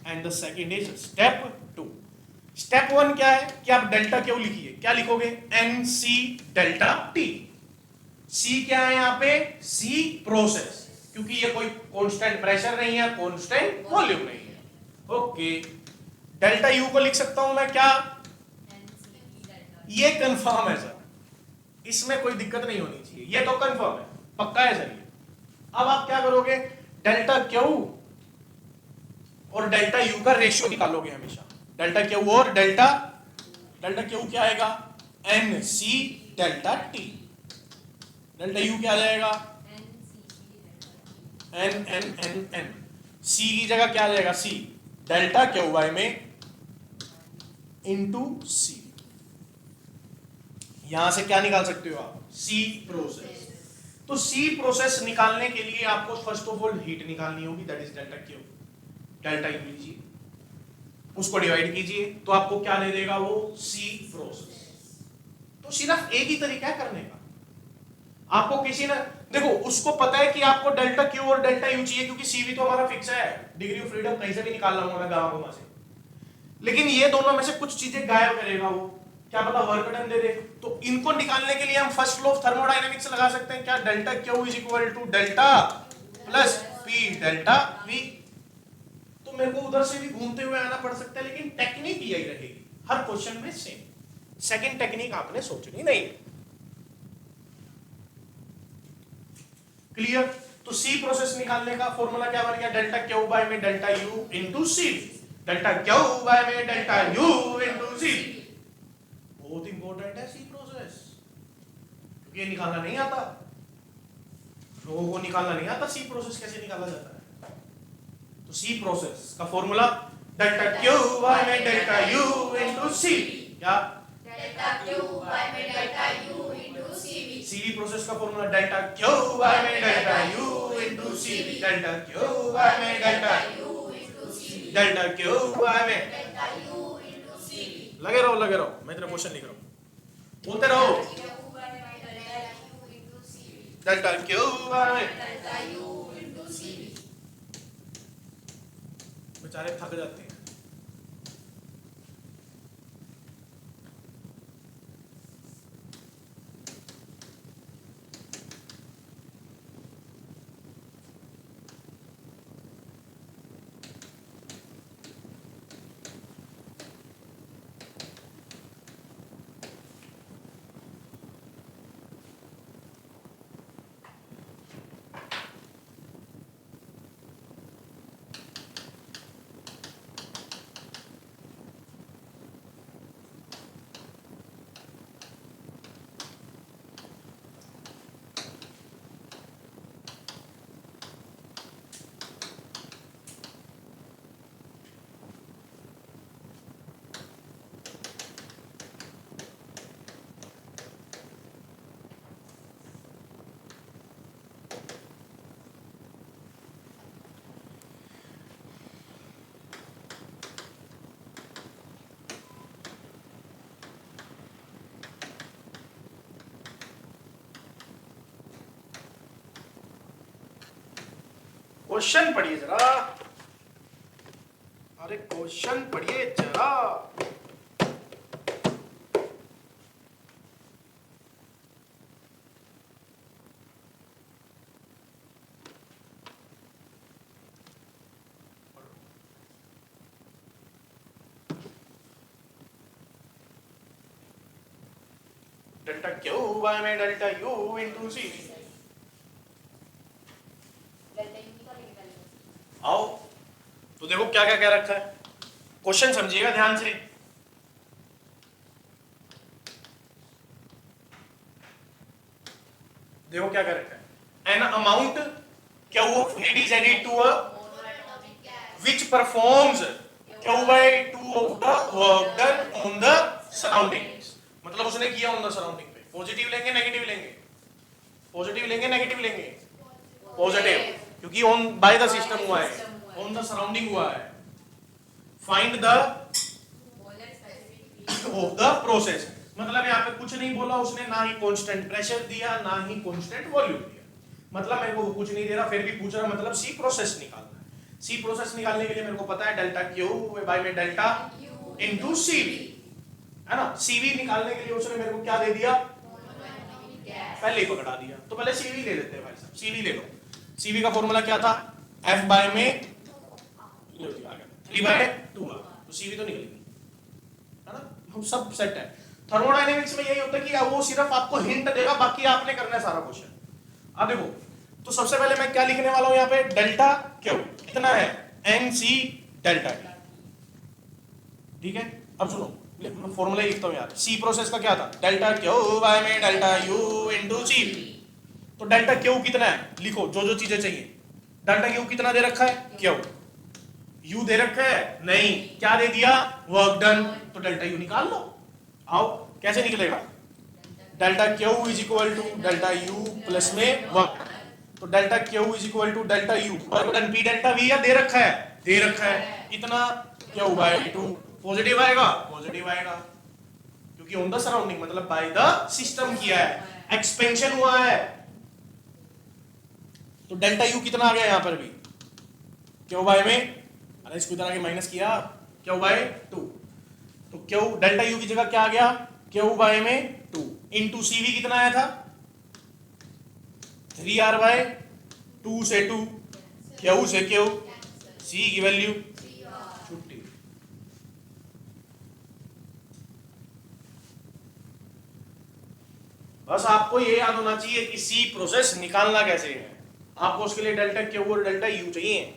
and the second is step 2। Step 1 क्या है कि आप डेल्टा क्यू लिखिए, क्या लिखोगे, एन सी डेल्टा टी। सी क्या है यहाँ पे, सी प्रोसेस, क्योंकि ये कोई कांस्टेंट प्रेशर नहीं है, कांस्टेंट वॉल्यूम नहीं है। ओके, डेल्टा यू को लिख सकता हूं मैं क्या, ये कंफर्म है सर, इसमें कोई दिक्कत नहीं होनी चाहिए, ये तो कंफर्म है, पक्का है सर ये। अब आप क्या करोगे, डेल्टा क्यू और डेल्टा यू का रेशियो निकालोगे हमेशा, डेल्टा क्यू और डेल्टा क्यू क्या आएगा, N C delta T, delta U क्या आ जाएगा, N N N N, C की जगह क्या आ जाएगा, सी डेल्टा क्यू बाय में इंटू सी। यहां से क्या निकाल सकते हो आप, सी प्रोसेस। तो सी प्रोसेस निकालने के लिए आपको फर्स्ट ऑफ ऑल हीट निकालनी होगी, that is delta Q. Delta U लीजिए, उसको डिवाइड कीजिए, तो आपको क्या दे देगा वो, सी प्रोसेस। तो सिर्फ एक ही तरीका है करने का, आपको किसी ने, देखो उसको पता है कि आपको डेल्टा क्यू और डेल्टा यू चाहिए, क्योंकि सी भी तो हमारा फिक्स है, डिग्री ऑफ फ्रीडम कहीं से भी निकाल लाऊंगा मैं गामा गुमा से, लेकिन ये दोनों में से कुछ चीजें गायब करेगा वो, क्या पता वर्क डन दे दे। तो इनको निकालने के लिए हम फर्स्ट लॉ ऑफ थर्मोडायनेमिक्स लगा सकते हैं, क्या, delta Q is equal to delta plus P delta V. तो मेरे को उधर से भी घूमते हुए आना पड़ सकता है, लेकिन टेक्निक यही रहेगी हर क्वेश्चन में सेम, सेकंड टेक्निक आपने सोचनी नहीं। क्लियर। तो सी प्रोसेस निकालने का फॉर्मूला क्या बन गया, डेल्टा क्यू बाय में delta U into C, delta Q by में डेल्टा यू इंटू सी। बहुत इंपॉर्टेंट है सी प्रोसेस, क्योंकि ये निकालना नहीं आता, लोगों को निकालना नहीं आता सी प्रोसेस कैसे निकाला जाता है। तो सी प्रोसेस का फॉर्मूला डेल्टा क्यू बाय में डेल्टा यू इंटू सी, क्या, डेल्टा क्यू बाय में delta U into CV. CV process का फॉर्मूला डेल्टा क्यू बाय में delta U into CV, delta Q by में delta U into CV, delta Q by में, delta U into CV. लगे रहो, मैं तेरा question लिख रहा हूँ, बोलते रहो, क्यू बाय में delta U into CV, delta Q by में, डेल्टा यू इंटू सीवी। बेचारे थक जाते हैं। क्वेश्चन पढ़िए जरा, अरे क्वेश्चन पढ़िए जरा। डेल्टा क्यू बाय में डेल्टा यू इंटू सी, आओ तो देखो क्या क्या कह रखा है, क्वेश्चन समझिएगा ध्यान से। देखो क्या कर रखा है, एन अमाउंट क्या हुआ, heat is added to a which performs q by 2 of the work done on the surroundings, मतलब उसने किया on the surrounding पे। पॉजिटिव लेंगे नेगेटिव लेंगे, पॉजिटिव लेंगे नेगेटिव लेंगे, पॉजिटिव, क्योंकि ऑन बाय द सिस्टम हुआ है, ऑन द सराउंडिंग हुआ है। Find the of the process, मतलब यहाँ पे कुछ नहीं बोला उसने, ना ही कांस्टेंट प्रेशर दिया ना ही कांस्टेंट वॉल्यूम दिया, मतलब मेरे को वो कुछ नहीं दे रहा, फिर भी पूछ रहा, मतलब सी प्रोसेस निकालना है। सी प्रोसेस निकालने के लिए मेरे को पता है डेल्टा क्यू बाय में डेल्टा इनटू सीवी, है ना। सीवी निकालने के लिए उसने मेरे को क्या दे दिया, पहले ही पकड़ा दिया, तो पहले सीवी ले लेते हैं भाई साहब, सीवी ले लो। सीवी का फॉर्मूला क्या था, एफ बाय में 3/2, तो सीवी तो निकलेगी, है ना, हम सब सेट है। थर्मोडायनेमिक्स में यही होता है कि वो सिर्फ आपको हिंट देगा, बाकी आपने करना है सारा क्वेश्चन। अब देखो, तो सबसे पहले मैं क्या लिखने वाला हूं यहाँ पे, डेल्टा क्यू कितना है, एन सी डेल्टा टी, ठीक है। अब सुनो, फॉर्मूला लिखता हूं यार, सी प्रोसेस का क्या था, डेल्टा क्यू बाय में डेल्टा यू इनटू सी। तो डेल्टा क्यू कितना है, लिखो जो जो चीजें चाहिए। डेल्टा क्यू कितना दे रखा है, क्यू, यू दे रखा है नहीं, क्या दे दिया, वर्क डन, तो डेल्टा यू निकाल लो। आओ कैसे निकलेगा, delta Q is equal to delta U plus में वर्क, तो delta Q is equal to delta U, work done P delta V, या दे रखा है, दे रखा है इतना, क्यू बाय 2, पॉजिटिव आएगा, पॉजिटिव आएगा, क्योंकि ऑन द सराउंडिंग मतलब बाय द सिस्टम किया है, एक्सपेंशन हुआ है। तो डेल्टा यू कितना आ गया यहां पर भी, क्यू बाय में, अरे इसको इधर आगे माइनस किया, क्यू बाय 2, तो क्यू डेल्टा यू की जगह क्या आ गया, क्यू बाय में 2 इनटू सीवी कितना आया था, 3r बाय 2 से 2, क्यू से क्यू, सी की वैल्यू छुट्टी। बस आपको ये याद होना चाहिए कि सी प्रोसेस निकालना कैसे है, आपको उसके लिए डेल्टा क्यू और डेल्टा यू चाहिए।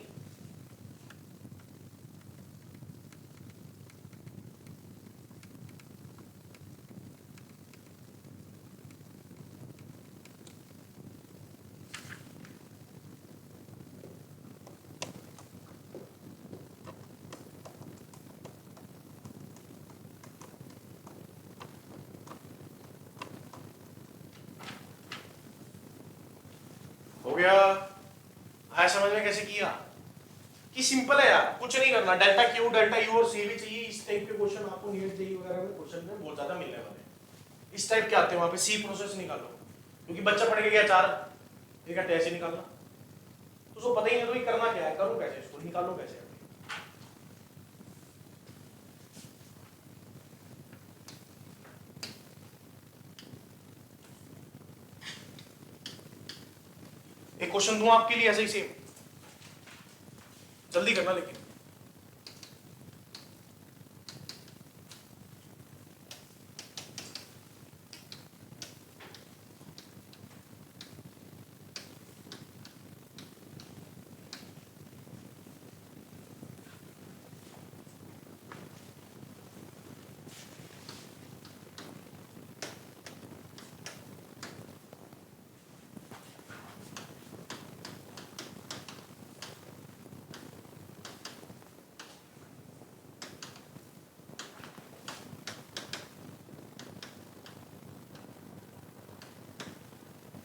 हो गया, आया समझ में कैसे किया, कि सिंपल है यार, कुछ नहीं करना, डेल्टा क्यू डेल्टा यू और सी भी चाहिए। इस टाइप के क्वेश्चन आपको नीट जेईई वगैरह में क्वेश्चन में बहुत ज्यादा मिलने वाले हैं। इस टाइप के आते हैं, वहां पे सी प्रोसेस निकालो, क्योंकि बच्चा पढ़ के गया 4, ठीक है, ऐसे निकालना, तो उसको पता ही नहीं तो ये करना क्या है, करूँ कैसे, इसको निकालो कैसे। एक क्वेश्चन दूं आपके लिए ऐसे ही सेम, जल्दी करना लेकिन।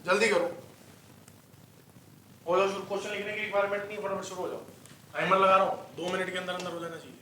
जल्दी करो, हो जाओ शुरू, क्वेश्चन लिखने की रिक्वायरमेंट नहीं, फटाफट शुरू हो जाओ, टाइमर लगा रहा हूँ, 2 मिनट के अंदर अंदर हो जाना चाहिए।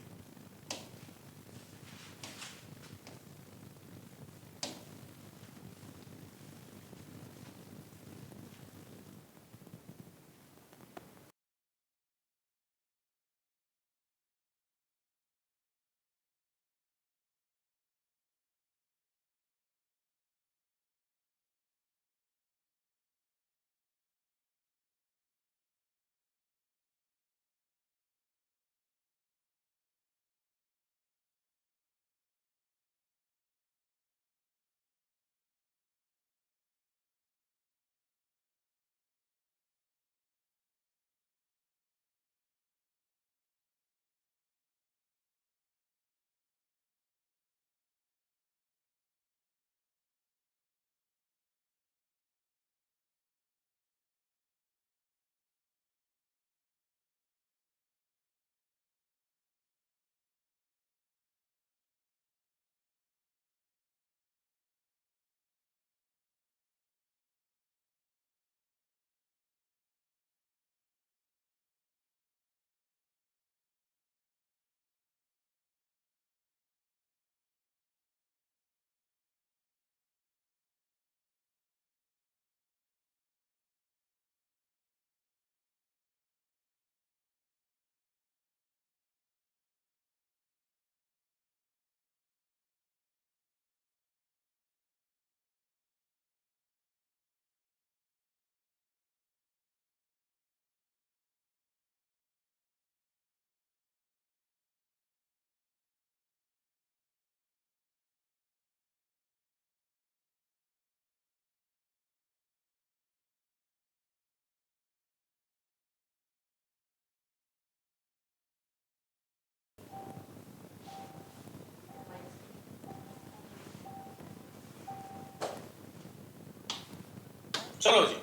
चलो जी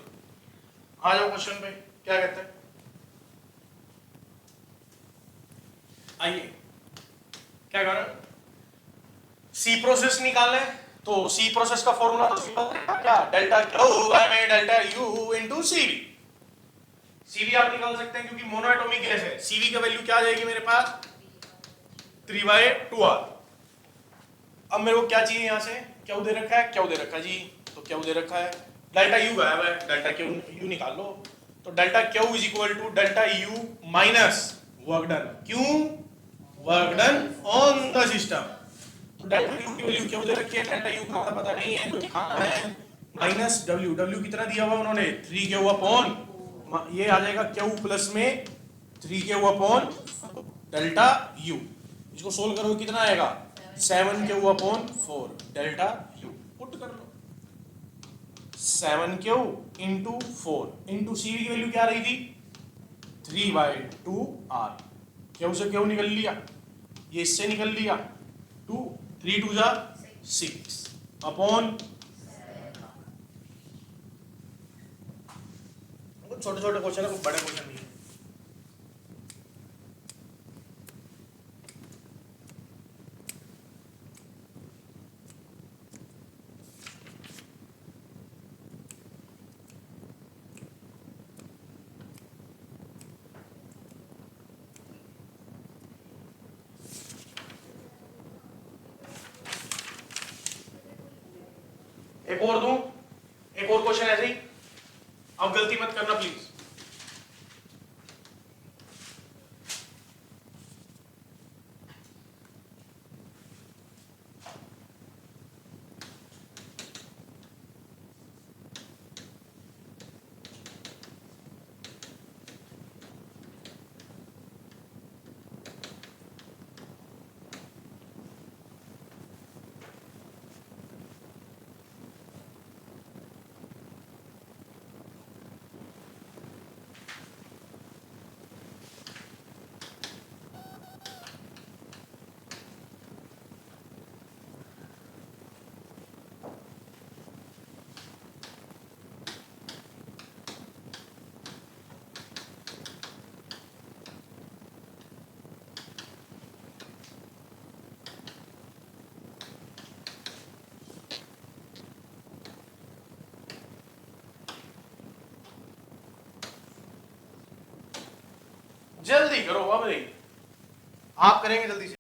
आ जाओ क्वेश्चन पे, क्या कहते हैं, आइए क्या कर रहे हैं, सी प्रोसेस निकालना है, तो सी प्रोसेस का फॉर्मूला तो क्या, delta Q by delta U into CV. CV आप निकाल सकते हैं क्योंकि मोनोएटॉमिक गैस है, सीवी का वैल्यू क्या आ जाएगी मेरे पास 3/2r। अब मेरे को क्या चाहिए, यहां से क्या दे रखा है, क्या दे रखा है जी, तो क्या दे रखा है, डेल्टा यू गायब है, डेल्टा क्यू यू निकाल लो, तो delta Q is equal to delta U minus work done, क्यों work done on the system, तो डेल्टा यू की वैल्यू क्यों दे रखी है, डेल्टा यू का पता नहीं है, माइनस डब्ल्यू, डब्ल्यू कितना दिया हुआ उन्होंने 3 क्यू अपॉन, ये आ जाएगा क्यू प्लस में 3 क्यू अपॉन डेल्टा यू, इसको सोल्व करोगे कितना आएगा 7 Q upon 4 delta U, put कर लो 7 क्यू इंटू 4 इंटू सी की वैल्यू क्या रही थी 3/2r, क्यू से क्यू निकल लिया, ये इससे निकल लिया 2, 3 2 जा 6 अपॉन, छोटे छोटे क्वेश्चन है, कोई बड़े क्वेश्चन नहीं है। एक और दूं, एक और क्वेश्चन ऐसे ही, अब गलती मत करना प्लीज। जल्दी करो, अब नहीं आप करेंगे जल्दी से।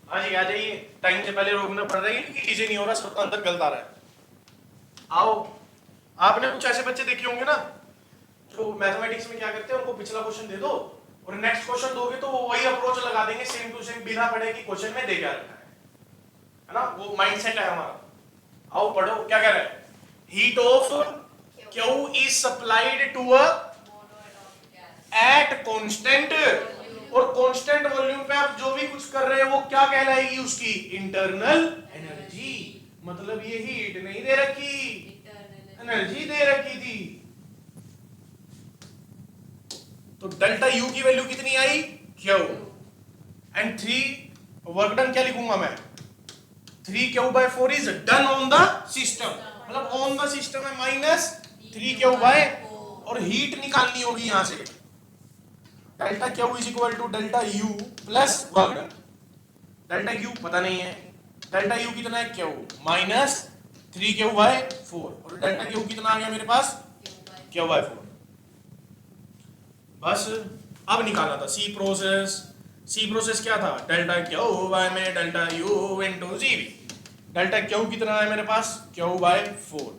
हाँ जी आ जाइए, टाइम से पहले रोकना पड़ रहा है कि चीजें नहीं हो रहा, सबका अंदर गलत आ रहा है। आओ, आपने कुछ ऐसे बच्चे देखे होंगे ना जो मैथमेटिक्स में क्या करते हैं, उनको पिछला क्वेश्चन दे दो और नेक्स्ट क्वेश्चन दोगे तो वो वही अप्रोच लगा देंगे सेम टू सेम, बिना पढ़े कि क्वेश्चन में दे क्या रखा है ना, वो माइंडसेट है हमारा। आओ पढ़ो, क्या कह रहा है, heat of Q is supplied to a at constant, और कांस्टेंट वॉल्यूम पे आप जो भी कुछ कर रहे हैं वो क्या कहलाएगी उसकी इंटरनल एनर्जी, मतलब ये हीट नहीं दे रखी, एनर्जी दे रखी थी। तो डेल्टा यू की वैल्यू कितनी आई, क्यू, एंड 3 वर्क डन क्या लिखूंगा मैं, 3Q/4 is done on the system, मतलब ऑन द सिस्टम है माइनस 3Q/, और हीट निकालनी होगी यहां से, delta Q is equal to delta U plus work done. Delta Q पता नहीं है, डेल्टा U कितना है, Q माइनस 3Q/4, और डेल्टा Q कितना आ गया मेरे पास, Q/4। बस अब निकालना था सी प्रोसेस क्या था, डेल्टा Q में delta U into CV। Delta Q कितना है मेरे पास, Q/4,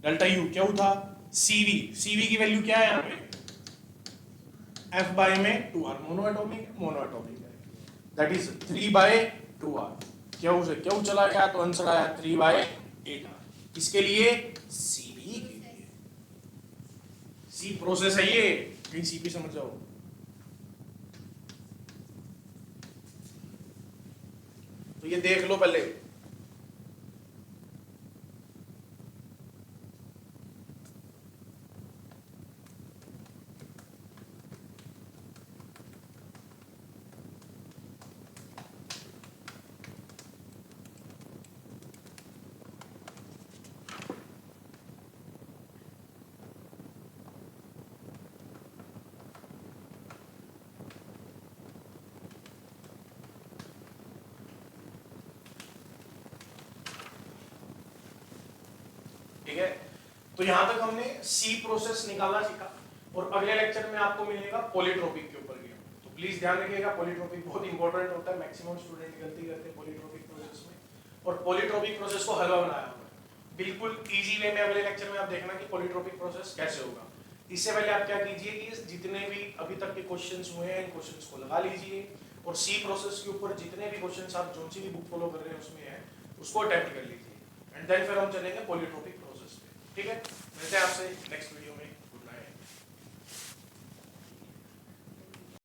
डेल्टा U Q था, CV की वैल्यू क्या है यहाँ पे, F में 2R, मोनोएटॉमिक है, दैट इज 3/2R। Q से Q चला गया तो आंसर आया 3/8R। किसके लिए, CV के लिए। सी प्रोसेस है ये, कहीं CP समझ जाओ। तो ये देख लो पहले, ठीक है। तो यहां तक हमने सी प्रोसेस निकालना सीखा, और अगले लेक्चर में आपको मिलेगा पॉलीट्रोपिक के ऊपर गया। तो प्लीज ध्यान रखिएगा, पॉलीट्रोपिक बहुत इंपॉर्टेंट होता है, मैक्सिमम स्टूडेंट गलती करते हैं पॉलीट्रोपिक प्रोसेस में, और पॉलीट्रोपिक प्रोसेस को हलवा बनाया हमने बिल्कुल इजी वे में। अगले लेक्चर में आप देखना कि पॉलीट्रोपिक प्रोसेस कैसे होगा। इससे पहले आप क्या कीजिए कि जितने भी अभी तक के क्वेश्चंस हुए हैं इन क्वेश्चंस को लगा लीजिए, और सी प्रोसेस के ऊपर जितने भी क्वेश्चंस आप जो सी भी बुक फॉलो कर रहे हैं उसमें है उसको अटेम्प्ट कर लीजिए, एंड देन फिर हम चलेंगे पॉलीट्रोपिक प्रोसेस पे। ठीक है, मिलते हैं आपसे नेक्स्ट वीडियो में।